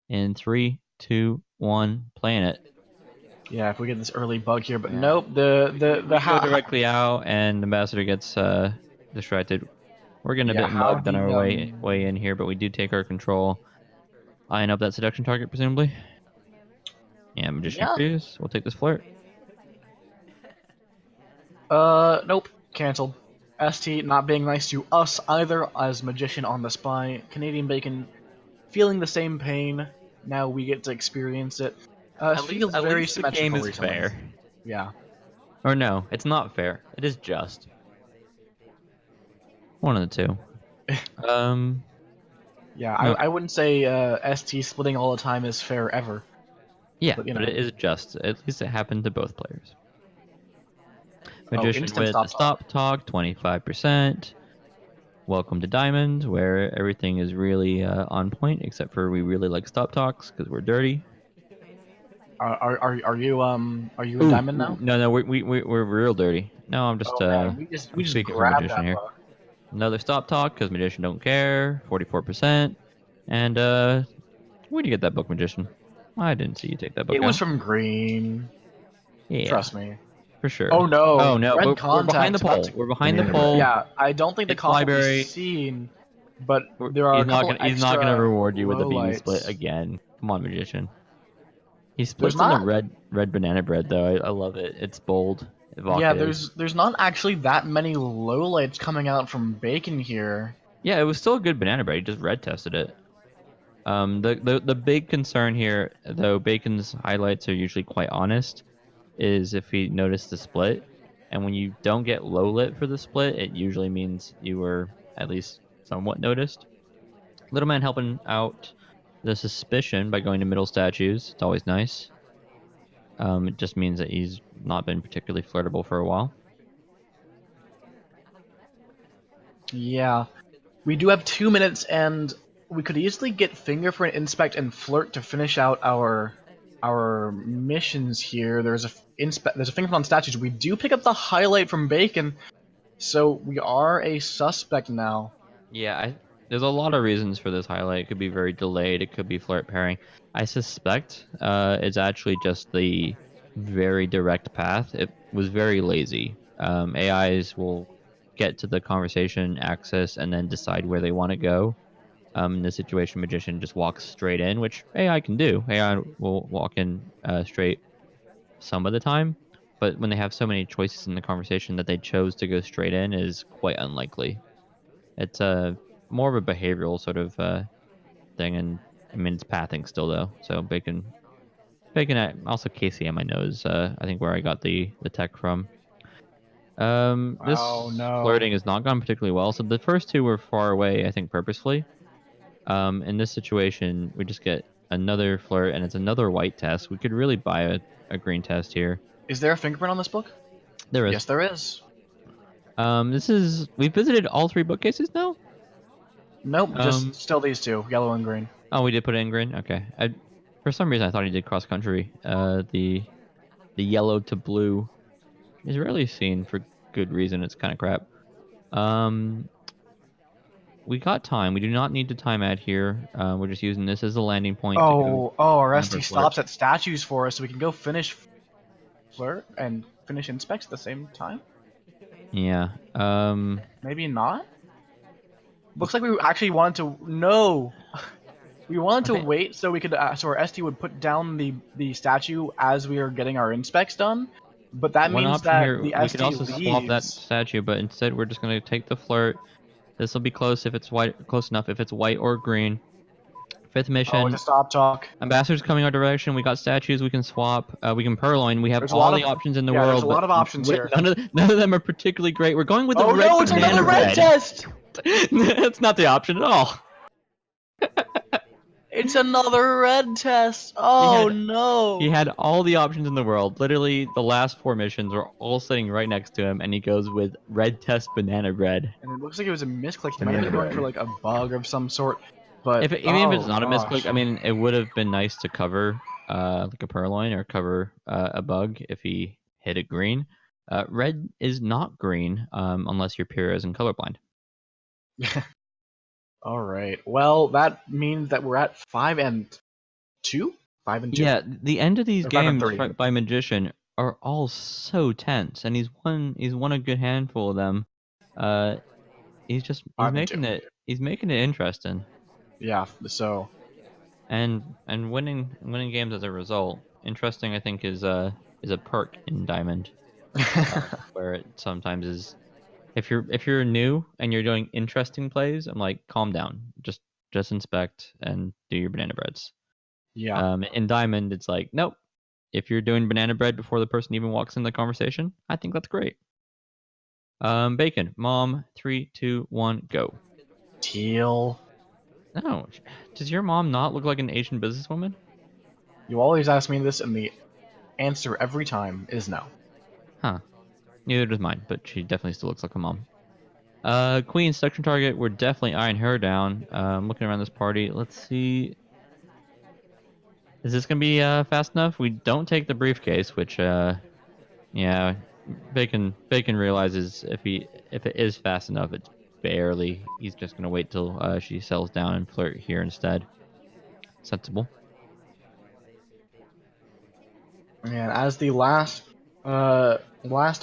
Speaker 3: in 3, 2, 1, playing it.
Speaker 2: Yeah, if we get this early bug here, but
Speaker 3: Yeah.
Speaker 2: nope. The
Speaker 3: go directly out, and Ambassador gets distracted. We're getting a bit mugged on our way in here, but we do take our control. Eyeing up that seduction target, presumably. Yeah, Magician agrees. We'll take this flirt.
Speaker 2: Nope. Cancelled. ST not being nice to us either as Magician on the spy. Canadian Bacon feeling the same pain. Now we get to experience it. It feels very
Speaker 3: the game is
Speaker 2: recently.
Speaker 3: fair.
Speaker 2: Yeah.
Speaker 3: Or no, it's not fair. It is just. One of the two.
Speaker 2: Yeah,
Speaker 3: no.
Speaker 2: I wouldn't say ST splitting all the time is fair ever.
Speaker 3: Yeah,
Speaker 2: but,
Speaker 3: but it is just. At least it happened to both players. Magician with a stop talk, 25%. Welcome to Diamond, where everything is really on point, except for we really like stop talks because we're dirty.
Speaker 2: Are you in Diamond now?
Speaker 3: No, we're real dirty. No, I'm just
Speaker 2: we just
Speaker 3: speaking for Magician here.
Speaker 2: Bug.
Speaker 3: Another stop talk because Magician don't care, 44%. And where'd you get that book, Magician? I didn't see you take that book.
Speaker 2: It was from Green.
Speaker 3: Yeah,
Speaker 2: trust me.
Speaker 3: For sure.
Speaker 2: Oh no!
Speaker 3: Oh no!
Speaker 2: Red
Speaker 3: We're behind the pole. We're behind the pole.
Speaker 2: Yeah, I don't think the call will be seen, but there are
Speaker 3: He's not gonna reward you with a BB split again. Come on, Magician. He splits in the red banana bread though. I love it. It's bold. Evocative.
Speaker 2: Yeah, there's not actually that many lowlights coming out from Bacon here.
Speaker 3: Yeah, it was still a good banana bread. He just red tested it. The big concern here, though, Bacon's highlights are usually quite honest, is if we notice the split. And when you don't get low lit for the split, it usually means you were at least somewhat noticed. Little Man helping out the suspicion by going to middle statues. It's always nice. It just means that he's not been particularly flirtable for a while.
Speaker 2: Yeah. We do have 2 minutes, and we could easily get fingerprint, inspect, and flirt to finish out our missions here. There's a fingerprint on statues. We do pick up the highlight from Bacon, so we are a suspect now.
Speaker 3: Yeah, there's a lot of reasons for this highlight. It could be very delayed. It could be flirt pairing. I suspect it's actually just the very direct path. It was very lazy. AIs will get to the conversation access and then decide where they want to go. In this situation, Magician just walks straight in, which AI can do. AI will walk in straight some of the time, but when they have so many choices in the conversation that they chose to go straight in is quite unlikely. It's more of a behavioral sort of thing, and I mean it's pathing still though. So Bacon, also KCM I know is I think where I got the tech from. This flirting has not gone particularly well. So the first two were far away, I think purposefully. In this situation, we just get another flirt, and it's another white test. We could really buy a green test here.
Speaker 2: Is there a fingerprint on this book?
Speaker 3: There is.
Speaker 2: Yes, there is.
Speaker 3: We've visited all 3 bookcases now?
Speaker 2: Nope, just still these two, yellow and green.
Speaker 3: Oh, we did put it in green? Okay. For some reason, I thought he did cross country. The yellow to blue is rarely seen for good reason. It's kind of crap. We got time. We do not need to time out here. We're just using this as a landing point.
Speaker 2: Oh, our
Speaker 3: number
Speaker 2: ST
Speaker 3: flirt.
Speaker 2: stops at statues for us, so we can go finish flirt and finish inspects at the same time?
Speaker 3: Yeah.
Speaker 2: Maybe not? Looks like we actually wanted to... No! We wanted to wait so we could... so our ST would put down the statue as we are getting our inspects done, but that
Speaker 3: One
Speaker 2: means
Speaker 3: option
Speaker 2: that
Speaker 3: here,
Speaker 2: the
Speaker 3: we
Speaker 2: ST
Speaker 3: could also swap that
Speaker 2: leaves.
Speaker 3: statue, but instead we're just going to take the flirt. This will be close if it's white, close enough if it's white or green. 5th
Speaker 2: Oh,
Speaker 3: mission.
Speaker 2: it's a stop talk.
Speaker 3: Ambassadors coming our direction. We got statues. We can swap. We can purloin. We have
Speaker 2: There's a
Speaker 3: all
Speaker 2: lot
Speaker 3: the
Speaker 2: of-
Speaker 3: options in the
Speaker 2: yeah,
Speaker 3: world.
Speaker 2: there's a lot of options here.
Speaker 3: None of them are particularly great. We're going with the
Speaker 2: Oh
Speaker 3: red
Speaker 2: no, it's
Speaker 3: banana
Speaker 2: another red
Speaker 3: bread.
Speaker 2: test!
Speaker 3: That's not the option at all.
Speaker 2: It's another red test! Oh no!
Speaker 3: He had all the options in the world. Literally, the last 4 missions are all sitting right next to him, and he goes with red test banana bread.
Speaker 2: And it looks like it was a misclick. He might have been going for like a bug of some sort. But
Speaker 3: Even if it's not a
Speaker 2: gosh.
Speaker 3: misclick, I mean, it would have been nice to cover like a purloin or cover a bug if he hit it green. Red is not green unless you're pure as in colorblind.
Speaker 2: All right. Well, that means that we're at 5 and 2. 5 and 2.
Speaker 3: Yeah, the end of these
Speaker 2: Or 5 and
Speaker 3: games
Speaker 2: 3.
Speaker 3: by Magician are all so tense, and he's won a good handful of them. He's
Speaker 2: 5 and
Speaker 3: making
Speaker 2: 2.
Speaker 3: he's making it interesting.
Speaker 2: Yeah. So.
Speaker 3: And winning games as a result. Interesting, I think, is a perk in Diamond, where it sometimes is. If you're new and you're doing interesting plays, I'm like, calm down, just inspect and do your banana breads.
Speaker 2: Yeah.
Speaker 3: In Diamond, it's like, nope. If you're doing banana bread before the person even walks in the conversation, I think that's great. Bacon, mom, 3, 2, 1, go.
Speaker 2: Teal.
Speaker 3: No, does your mom not look like an Asian businesswoman?
Speaker 2: You always ask me this, and the answer every time is no.
Speaker 3: Huh. Neither does mine, but she definitely still looks like a mom. Queen, section target, we're definitely eyeing her down. Looking around this party, let's see. Is this gonna be fast enough? We don't take the briefcase, which yeah, Bacon realizes if it is fast enough, it's barely. He's just gonna wait till she settles down and flirt here instead. Sensible.
Speaker 2: And as the last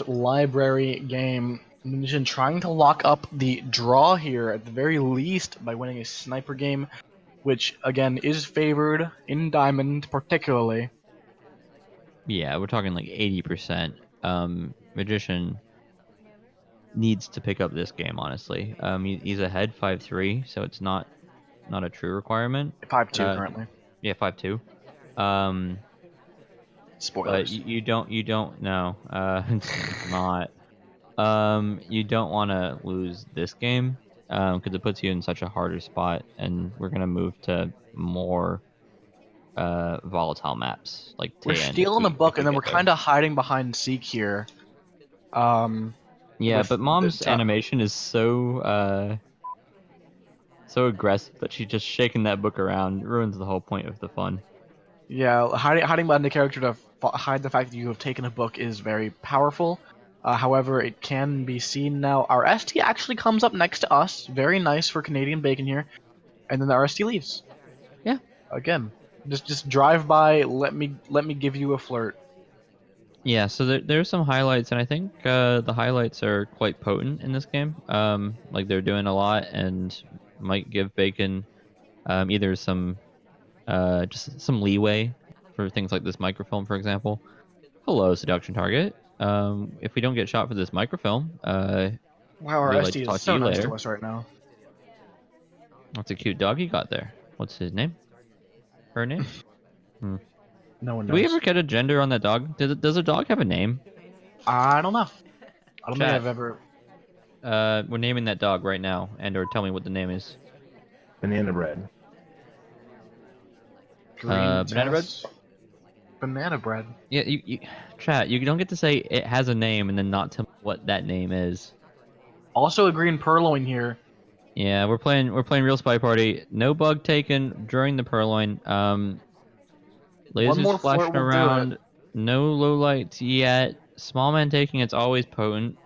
Speaker 2: library game, Magician trying to lock up the draw here at the very least by winning a sniper game, which again is favored in Diamond particularly.
Speaker 3: Yeah, we're talking like 80%. Magician needs to pick up this game, honestly. He's ahead 5-3, so it's not a true requirement.
Speaker 2: 5-2 currently.
Speaker 3: Yeah, 5-2.
Speaker 2: Spoilers.
Speaker 3: But you don't know. It's not. You don't want to lose this game because it puts you in such a harder spot, and we're gonna move to more volatile maps like
Speaker 2: we're
Speaker 3: Tayan,
Speaker 2: stealing a book,
Speaker 3: if we
Speaker 2: and then we're
Speaker 3: get there.
Speaker 2: kind of hiding behind Seek here.
Speaker 3: Yeah, but Mom's
Speaker 2: the-
Speaker 3: animation is so aggressive that she's just shaking that book around. It ruins the whole point of the fun.
Speaker 2: Yeah, hiding behind the character to hide the fact that you have taken a book is very powerful. However, it can be seen now. Our ST actually comes up next to us. Very nice for Canadian Bacon here. And then our ST leaves.
Speaker 3: Yeah.
Speaker 2: Again, just drive by. Let me give you a flirt.
Speaker 3: Yeah, so there's some highlights, and I think the highlights are quite potent in this game. Like they're doing a lot, and might give Bacon either some just some leeway for things like this microfilm, for example. Hello, seduction target. If we don't get shot for this microfilm,
Speaker 2: Wow, our
Speaker 3: we'd like
Speaker 2: ST
Speaker 3: to talk
Speaker 2: is
Speaker 3: to
Speaker 2: so
Speaker 3: you
Speaker 2: nice
Speaker 3: later.
Speaker 2: to us right now.
Speaker 3: What's a cute dog you got there? What's his name? Her name?
Speaker 2: No one
Speaker 3: Did
Speaker 2: knows.
Speaker 3: we ever get a gender on that dog? Does a dog have a name?
Speaker 2: I don't know. I don't think
Speaker 3: Chat.
Speaker 2: I've ever.
Speaker 3: We're naming that dog right now, and or tell me what the name is.
Speaker 4: Banana bread.
Speaker 2: Green
Speaker 3: Banana bread?
Speaker 2: test. Banana bread.
Speaker 3: Yeah, chat. You don't get to say it has a name and then not tell me what that name is.
Speaker 2: Also a green purloin here.
Speaker 3: Yeah, we're playing real Spy Party. No bug taken during the purloin.
Speaker 2: One
Speaker 3: Lasers
Speaker 2: more flirt
Speaker 3: flashing
Speaker 2: will do it.
Speaker 3: around. No low lights yet. Small man taking, it's always potent.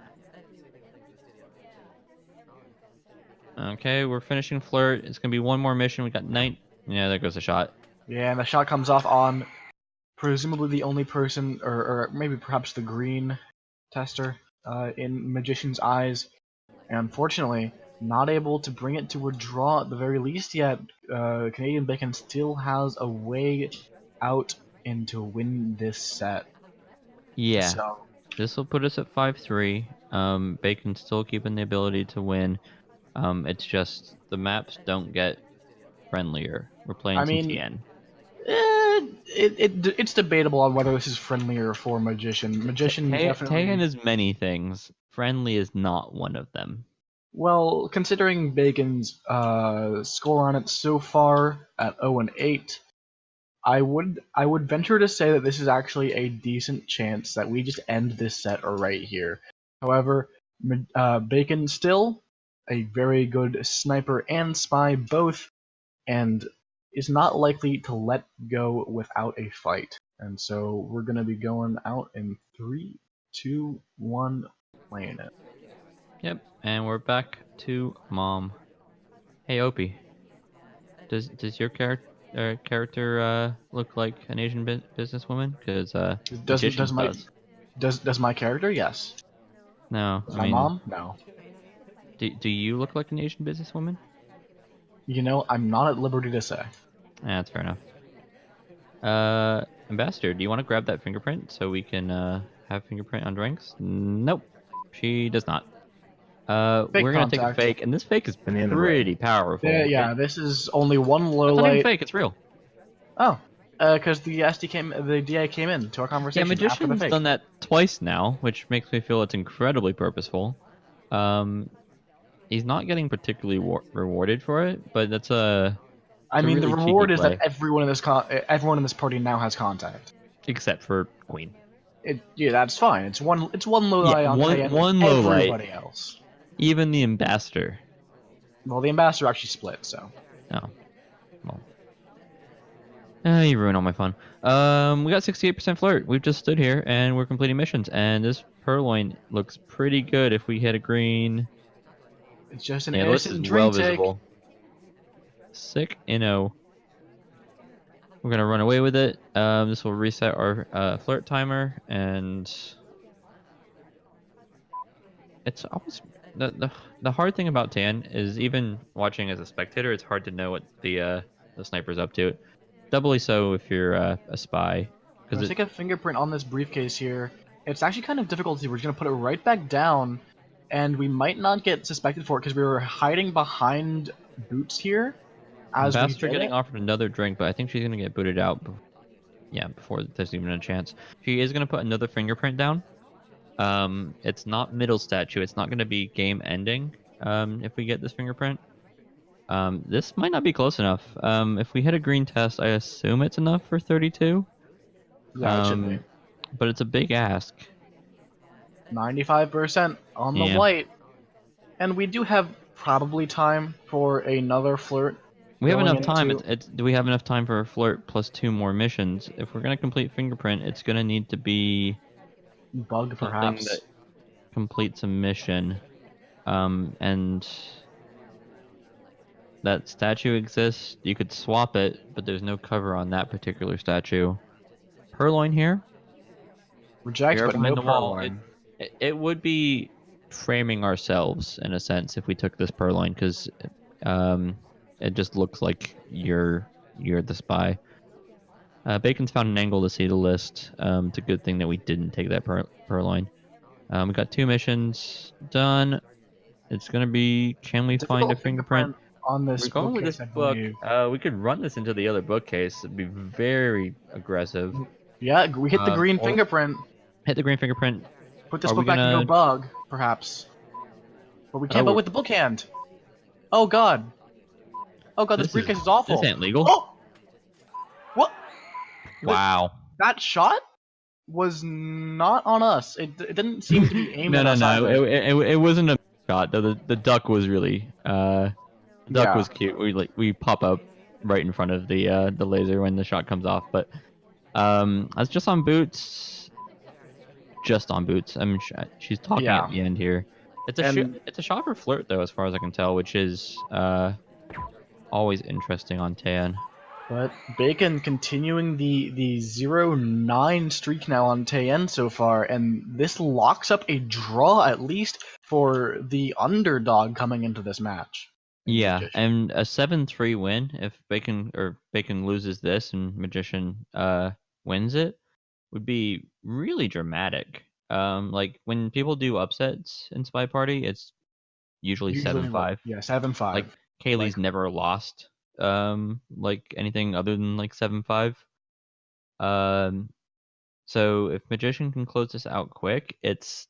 Speaker 3: Okay, we're finishing flirt. It's gonna be one more mission. We got 9. Yeah, there goes the shot.
Speaker 2: Yeah, and the shot comes off on presumably the only person, or maybe perhaps the green tester in Magician's eyes. And unfortunately, not able to bring it to a draw at the very least yet. Canadian Bacon still has a way out and to win this set.
Speaker 3: Yeah,
Speaker 2: So
Speaker 3: this will put us at 5-3. Bacon still keeping the ability to win. It's just the maps don't get friendlier. We're playing
Speaker 2: I
Speaker 3: some
Speaker 2: mean,
Speaker 3: TN.
Speaker 2: it's debatable on whether this is friendlier for Magician. Magician definitely.
Speaker 3: TN is many things. Friendly is not one of them.
Speaker 2: Well, considering Bacon's score on it so far at 0-8, I would venture to say that this is actually a decent chance that we just end this set right here. However, Bacon still a very good sniper and spy both, and is not likely to let go without a fight. And so we're gonna be going out in 3, 2, 1, playing it.
Speaker 3: Yep, and we're back to mom. Hey Opie, does your character look like an Asian businesswoman? Because Magician
Speaker 2: Does my character? Yes.
Speaker 3: No,
Speaker 2: Does
Speaker 3: I
Speaker 2: my
Speaker 3: mean,
Speaker 2: mom? No.
Speaker 3: do you look like an Asian businesswoman?
Speaker 2: You know, I'm not at liberty to say.
Speaker 3: Yeah, that's fair enough. Ambassador, do you want to grab that fingerprint so we can have fingerprint on drinks? Nope, she does not.
Speaker 2: Fake
Speaker 3: We're gonna take a
Speaker 2: contact.
Speaker 3: fake, and this fake is pretty powerful.
Speaker 2: Yeah, this is only one low
Speaker 3: It's not even
Speaker 2: light.
Speaker 3: fake; it's real.
Speaker 2: Oh, because the DA came in to our
Speaker 3: Yeah,
Speaker 2: conversation after the
Speaker 3: Magician's
Speaker 2: fake.
Speaker 3: done that twice now, which makes me feel it's incredibly purposeful. He's not getting particularly rewarded for it, but that's a.
Speaker 2: I mean,
Speaker 3: really
Speaker 2: the reward
Speaker 3: cheeky
Speaker 2: is
Speaker 3: play.
Speaker 2: that everyone in this party now has contact.
Speaker 3: Except for Queen.
Speaker 2: Yeah, that's fine. It's one low
Speaker 3: Yeah,
Speaker 2: light on KN
Speaker 3: one
Speaker 2: with
Speaker 3: low light.
Speaker 2: everybody else.
Speaker 3: Even the ambassador.
Speaker 2: Well, the ambassador actually split, so.
Speaker 3: Oh, well. You ruined all my fun. We got 68% flirt. We've just stood here and we're completing missions, and this purloin looks pretty good if we hit a green.
Speaker 2: It's just an
Speaker 3: Yeah, this is
Speaker 2: innocent
Speaker 3: well
Speaker 2: drink take.
Speaker 3: visible. Sick inno. We're gonna run away with it. This will reset our flirt timer, and it's always the hard thing about Tan is even watching as a spectator, it's hard to know what the sniper's up to. Doubly so if you're a spy.
Speaker 2: I'm gonna take a fingerprint on this briefcase here. It's actually kind of difficult to see. We're just gonna put it right back down, and we might not get suspected for it because we were hiding behind boots here. As
Speaker 3: Ambassador
Speaker 2: we
Speaker 3: getting
Speaker 2: it.
Speaker 3: offered another drink, but I think she's gonna get booted out. Yeah, before there's even a chance. She is gonna put another fingerprint down. It's not middle statue. It's not gonna be game ending. If we get this fingerprint. This might not be close enough. If we hit a green test, I assume it's enough for 32.
Speaker 2: Yeah, it should be.
Speaker 3: But it's a big ask.
Speaker 2: 95% on the white. And we do have probably time for another flirt.
Speaker 3: We have enough time. Do we have enough time for a flirt plus 2 more missions? If we're going to complete fingerprint, it's going to need to be...
Speaker 2: Bug, perhaps.
Speaker 3: That completes a mission. And... that statue exists. You could swap it, but there's no cover on that particular statue. Purloin here.
Speaker 2: Reject, but no purloin.
Speaker 3: It would be framing ourselves in a sense if we took this purloin, because it just looks like you're the spy. Bacon's found an angle to see the list. It's a good thing that we didn't take that purloin. We got 2 missions done. It's gonna be, can we find a fingerprint?
Speaker 2: On this
Speaker 3: We're going with this book. We could run this into the other bookcase. It'd be very aggressive.
Speaker 2: Yeah, we hit the green fingerprint.
Speaker 3: Hit the green fingerprint.
Speaker 2: Put this book back in your bug, perhaps. But we can't vote with the book hand. Oh god. Oh god, this briefcase is awful.
Speaker 3: This ain't legal.
Speaker 2: Oh! What?
Speaker 3: Wow.
Speaker 2: That shot was not on us. It didn't seem to be aimed
Speaker 3: No,
Speaker 2: at
Speaker 3: no,
Speaker 2: us
Speaker 3: no.
Speaker 2: either.
Speaker 3: It wasn't a shot. The duck was really the duck
Speaker 2: Yeah.
Speaker 3: was cute. We pop up right in front of the laser when the shot comes off. But that's just on boots. Just on boots. I mean, she's talking
Speaker 2: Yeah.
Speaker 3: at the end here. It's a
Speaker 2: And
Speaker 3: it's a shot for flirt though, as far as I can tell, which is always interesting on Tan.
Speaker 2: but Bacon continuing the 0-9 streak now on Tayen so far, and this locks up a draw at least for the underdog coming into this match.
Speaker 3: Yeah,
Speaker 2: Magician.
Speaker 3: and a 7-3 win if Bacon loses this and Magician wins it would be really dramatic. Like when people do upsets in Spy Party, it's usually
Speaker 2: Usually,
Speaker 3: 7-5.
Speaker 2: yeah, 7-5.
Speaker 3: Like Kaylee's
Speaker 2: Like-
Speaker 3: never lost like anything other than like 7-5. Um so if Magician can close this out quick, it's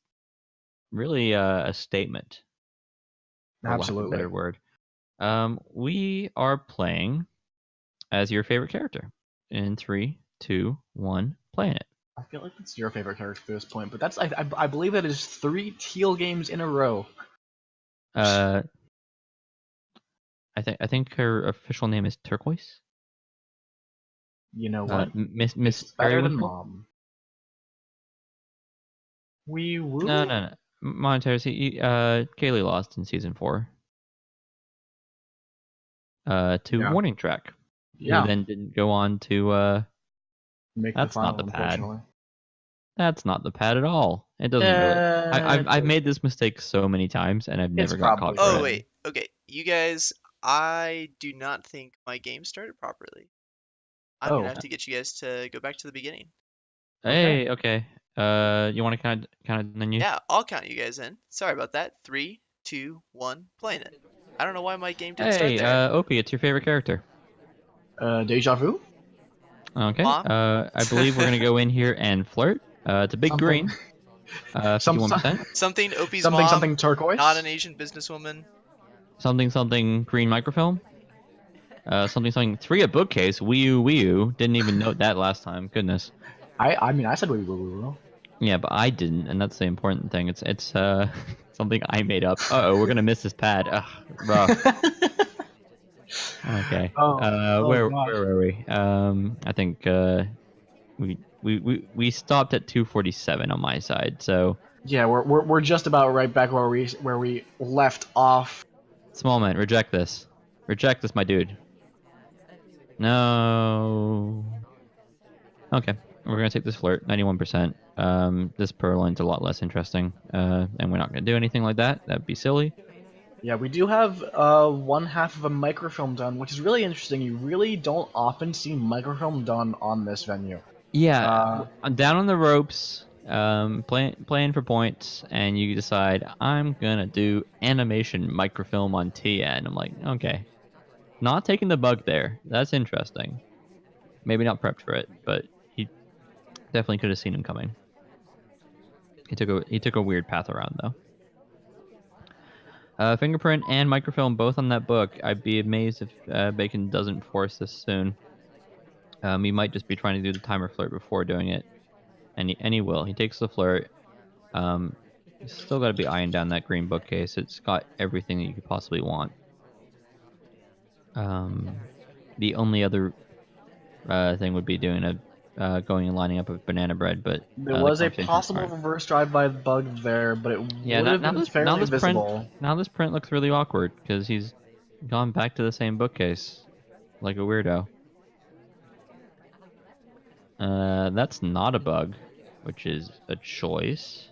Speaker 3: really a statement, for lack of a
Speaker 2: Absolutely.
Speaker 3: better word. We are playing as your favorite character. In 3, 2, 1, playing it.
Speaker 2: I feel like it's your favorite character at this point, but that's I believe that is 3 teal games in a row.
Speaker 3: I think her official name is Turquoise.
Speaker 2: You know what?
Speaker 3: Miss
Speaker 2: It's better than
Speaker 3: Periwinkle?
Speaker 2: Mom. We woo.
Speaker 3: No. Monetary. Kaylee lost in season 4. To
Speaker 2: Yeah.
Speaker 3: Warning Track.
Speaker 2: Yeah.
Speaker 3: Who then didn't go on to
Speaker 2: Make
Speaker 3: that's
Speaker 2: the
Speaker 3: not
Speaker 2: final,
Speaker 3: the pad.
Speaker 2: unfortunately.
Speaker 3: That's not the pad at all. It doesn't really. I've made this mistake so many times and I've never got caught
Speaker 2: probably
Speaker 3: for
Speaker 1: Oh
Speaker 3: it.
Speaker 1: wait, okay. You guys, I do not think my game started properly. I'm
Speaker 2: Oh.
Speaker 1: gonna have to get you guys to go back to the beginning.
Speaker 3: Hey, okay. You want to count then you?
Speaker 1: Yeah, I'll count you guys in. Sorry about that. 3, 2, 1, playing it. I don't know why my game didn't start
Speaker 3: Hey,
Speaker 1: there.
Speaker 3: Opie, it's your favorite character.
Speaker 2: Deja vu.
Speaker 3: Okay.
Speaker 1: Mom?
Speaker 3: I believe we're gonna go in here and flirt. It's a big
Speaker 2: Something-
Speaker 3: green. 51%.
Speaker 1: Something Opie's mom,
Speaker 2: something turquoise.
Speaker 1: not an Asian businesswoman.
Speaker 3: Something green microfilm. Something 3 a bookcase. Wii U. Didn't even note that last time. Goodness.
Speaker 2: I mean I said we woo.
Speaker 3: Yeah, but I didn't, and that's the important thing. It's something I made up. Oh, we're gonna miss this pad. Ugh, rough. Okay. Where
Speaker 2: gosh.
Speaker 3: were we? I think we stopped at 247 on my side. So
Speaker 2: Yeah, we're just about right back where we left off.
Speaker 3: small man, reject this. Reject this, my dude. No. Okay, we're gonna take this flirt, 91%. This Purloin's a lot less interesting, and we're not gonna do anything like that. That'd be silly.
Speaker 2: Yeah, we do have one half of a microfilm done, which is really interesting. You really don't often see microfilm done on this venue.
Speaker 3: Yeah, I'm down on the ropes, playing for points, and you decide I'm gonna do animation microfilm on TN. I'm like, okay, not taking the bug there. That's interesting. Maybe not prepped for it, but he definitely could have seen him coming. He took a weird path around though. Fingerprint and microfilm both on that book. I'd be amazed if Bacon doesn't force this soon. He might just be trying to do the timer flirt before doing it, and he will. He takes the flirt. He's still got to be eyeing down that green bookcase. It's got everything that you could possibly want. The only other thing would be doing going and lining up a banana bread, but
Speaker 2: There was a
Speaker 3: conversation's
Speaker 2: possible
Speaker 3: smart.
Speaker 2: reverse drive-by bug there, but it
Speaker 3: Yeah,
Speaker 2: would have been fairly visible.
Speaker 3: Now this print looks really awkward because he's gone back to the same bookcase, like a weirdo. That's not a bug, which is a choice.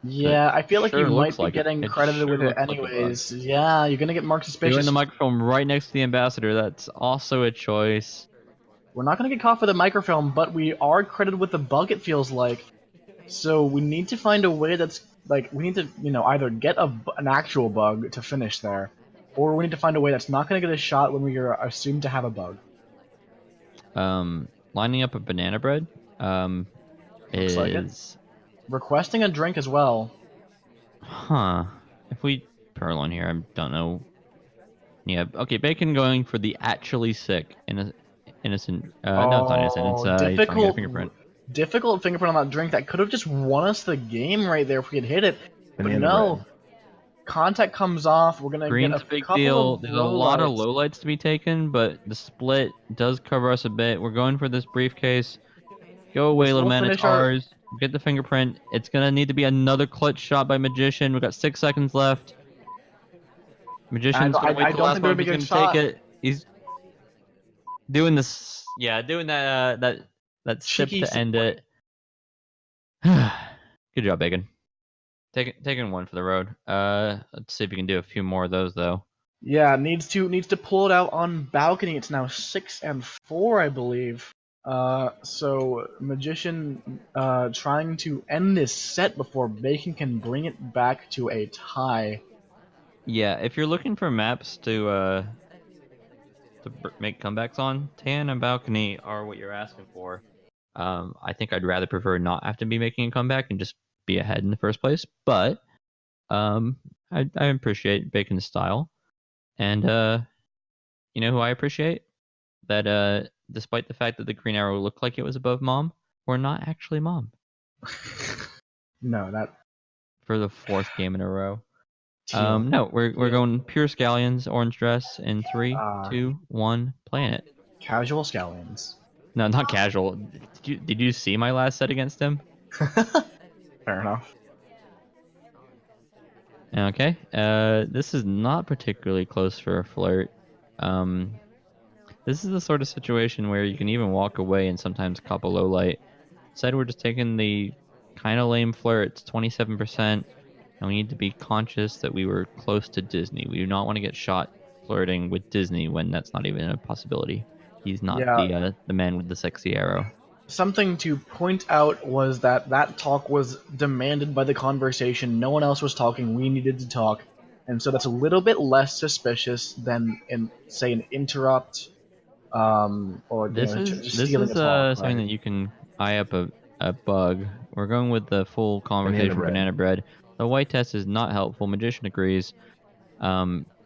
Speaker 2: Yeah, I feel like
Speaker 3: Sure
Speaker 2: you might
Speaker 3: looks
Speaker 2: be
Speaker 3: like it.
Speaker 2: getting
Speaker 3: It
Speaker 2: credited
Speaker 3: sure
Speaker 2: with it
Speaker 3: looks like a bug.
Speaker 2: anyways. Yeah, you're gonna get marked suspicious.
Speaker 3: Doing the microfilm right next to the ambassador, that's also a choice.
Speaker 2: We're not gonna get caught for the microfilm, but we are credited with the bug, it feels like. So we need to find a way that's like we need to, either get an actual bug to finish there, or we need to find a way that's not gonna get a shot when we are assumed to have a bug.
Speaker 3: Lining up a banana bread
Speaker 2: Looks like it.
Speaker 3: is
Speaker 2: Requesting a drink as well.
Speaker 3: huh. If we Purloin here, I don't know. Yeah, okay, Bacon going for the actually sick innocent. No, it's not innocent. It's he's trying to get a fingerprint.
Speaker 2: Difficult fingerprint on that drink that could have just won us the game right there if we had hit it. But
Speaker 4: Banana
Speaker 2: no,
Speaker 4: bread.
Speaker 2: contact comes off. We're gonna
Speaker 3: Green's
Speaker 2: get
Speaker 3: a
Speaker 2: a
Speaker 3: big
Speaker 2: couple
Speaker 3: deal.
Speaker 2: of
Speaker 3: There's a lot of
Speaker 2: lowlights.
Speaker 3: lowlights to be taken, but the split does cover us a bit. We're going for this briefcase. Go away,
Speaker 2: Which
Speaker 3: little
Speaker 2: will
Speaker 3: man. It's
Speaker 2: finish our-
Speaker 3: ours. Get the fingerprint. It's gonna need to be another clutch shot by Magician. We've got 6 seconds left. Magician's gonna wait
Speaker 2: I
Speaker 3: till the
Speaker 2: don't
Speaker 3: last
Speaker 2: think they're
Speaker 3: moment.
Speaker 2: gonna
Speaker 3: He's
Speaker 2: be
Speaker 3: gonna
Speaker 2: a
Speaker 3: take
Speaker 2: shot.
Speaker 3: it. He's doing this. Yeah, doing that sip
Speaker 2: Cheeky
Speaker 3: to end it. Good job, Bacon. Taking one for the road. Let's see if we can do a few more of those though.
Speaker 2: Yeah, needs to pull it out on balcony. It's now 6-4, I believe. So Magician trying to end this set before Bacon can bring it back to a tie.
Speaker 3: Yeah, if you're looking for maps to make comebacks on, Tan and Balcony are what you're asking for. I think I'd rather prefer not have to be making a comeback and just be ahead in the first place. But I appreciate Bacon's style, and you know who I appreciate? That despite the fact that the green arrow looked like it was above Mom, we're not actually Mom
Speaker 2: No, that
Speaker 3: for the 4th game in a row.
Speaker 2: teal.
Speaker 3: No, we're going pure scallions, orange dress in 3, 2, 1, playing it.
Speaker 2: Casual scallions.
Speaker 3: No, not casual. Did you see my last set against him?
Speaker 2: Fair enough.
Speaker 3: Okay. This is not particularly close for a flirt. This is the sort of situation where you can even walk away and sometimes cop a low light. Instead, we're just taking the kind of lame flirt. It's 27%, and we need to be conscious that we were close to Disney. We do not want to get shot flirting with Disney when that's not even a possibility. He's not
Speaker 2: Yeah.
Speaker 3: the man with the sexy arrow.
Speaker 2: Something to point out was that talk was demanded by the conversation. No one else was talking. We needed to talk. And so that's a little bit less suspicious than, say, an interrupt, or
Speaker 3: This
Speaker 2: just
Speaker 3: is
Speaker 2: stealing a talk.
Speaker 3: something
Speaker 2: Right?
Speaker 3: that you can eye up a bug. We're going with the full conversation banana bread. The white test is not helpful. Magician agrees.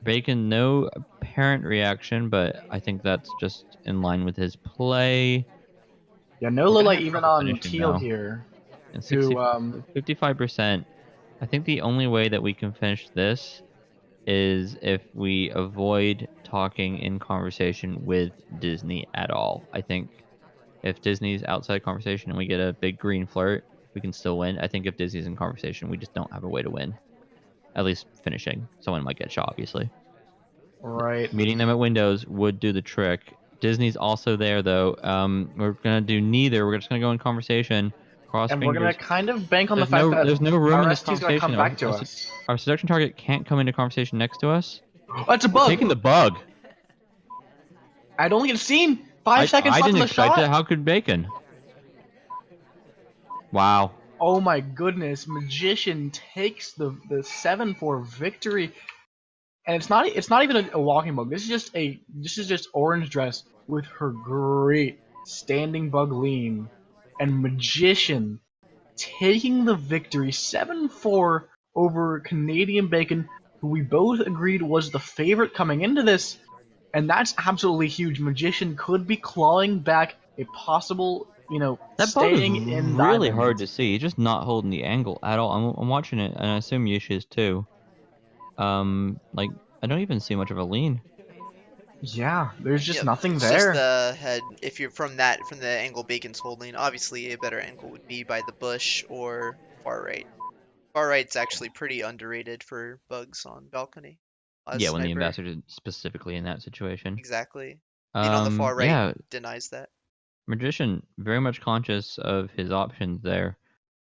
Speaker 3: Bacon, no apparent reaction, but I think that's just in line with his play.
Speaker 2: Yeah, no
Speaker 3: We're
Speaker 2: low
Speaker 3: gonna
Speaker 2: light
Speaker 3: have
Speaker 2: even
Speaker 3: trouble
Speaker 2: on
Speaker 3: finishing,
Speaker 2: teal
Speaker 3: though.
Speaker 2: here.
Speaker 3: And
Speaker 2: Who
Speaker 3: 55%. I think the only way that we can finish this is if we avoid talking in conversation with Disney at all. I think if Disney's outside conversation and we get a big green flirt, we can still win. I think if Disney's in conversation, we just don't have a way to win. At least finishing. Someone might get shot, obviously.
Speaker 2: right?
Speaker 3: Meeting them at windows would do the trick. Disney's also there, though. We're going to do neither. We're just going to go in conversation. Cross
Speaker 2: And
Speaker 3: fingers.
Speaker 2: we're gonna kind of bank on the fact that
Speaker 3: There's no room
Speaker 2: our
Speaker 3: in this
Speaker 2: ST's gonna
Speaker 3: conversation.
Speaker 2: come back to us.
Speaker 3: Our seduction target can't come into conversation next to us.
Speaker 2: That's a
Speaker 3: We're
Speaker 2: bug.
Speaker 3: taking the bug.
Speaker 2: I don't get seen. 5 seconds
Speaker 3: I
Speaker 2: left
Speaker 3: didn't
Speaker 2: of the
Speaker 3: expect
Speaker 2: shot.
Speaker 3: it. How could Bacon? Wow.
Speaker 2: Oh my goodness! Magician takes the 7-4 victory, and it's not even a walking bug. This is just orange dress with her great standing bug lean, and Magician taking the victory 7-4 over Canadian Bacon, who we both agreed was the favorite coming into this, and that's absolutely huge. Magician could be clawing back a possible,
Speaker 3: That bug is
Speaker 2: staying in
Speaker 3: really
Speaker 2: diamond.
Speaker 3: hard to see. He's just not holding the angle at all. I'm watching it, and I assume Yish is too. Like, I don't even see much of a lean.
Speaker 2: Yeah, there's just
Speaker 1: Yep,
Speaker 2: nothing
Speaker 1: it's
Speaker 2: there.
Speaker 1: just the head. If you're from the angle Bacon's holding, obviously a better angle would be by the bush or far right. Far right's actually pretty underrated for bugs on balcony. As
Speaker 3: Yeah, when the
Speaker 1: sniper.
Speaker 3: ambassador is specifically in that situation.
Speaker 1: Exactly. Being on the far right
Speaker 3: Yeah,
Speaker 1: denies that.
Speaker 3: Magician very much conscious of his options there,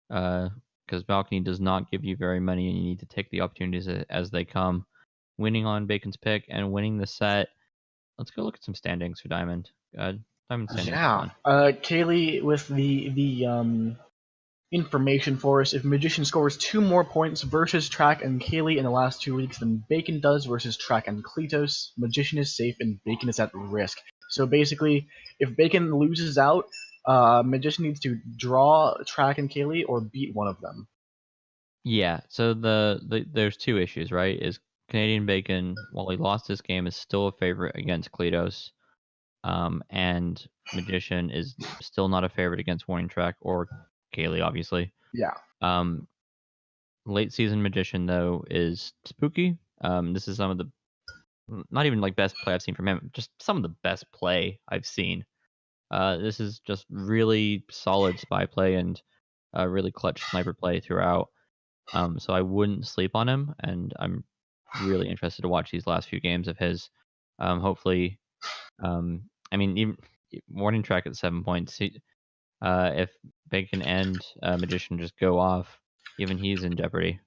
Speaker 3: because balcony does not give you very many, and you need to take the opportunities as they come. Winning on Bacon's pick and winning the set. Let's go look at some standings for Diamond. Diamond standings are fun.
Speaker 2: Kaylee with the information for us. If Magician scores 2 more points versus Track and Kaylee in the last 2 weeks than Bacon does versus Track and Kletos, Magician is safe and Bacon is at risk. So basically, if Bacon loses out, Magician needs to draw Track and Kaylee or beat one of them.
Speaker 3: Yeah, so there's 2 issues, right? Is Canadian Bacon, while he lost this game, is still a favorite against Kletos. And Magician is still not a favorite against Warning Track or Kaylee, obviously.
Speaker 2: Yeah.
Speaker 3: Late season Magician though is spooky. This is some of the not even like best play I've seen from him, just some of the best play I've seen. This is just really solid spy play and really clutch sniper play throughout. So I wouldn't sleep on him, and I'm really interested to watch these last few games of his. Hopefully, I mean, even Warning Track at 7 points. If Bacon and Magician just go off, even he's in jeopardy.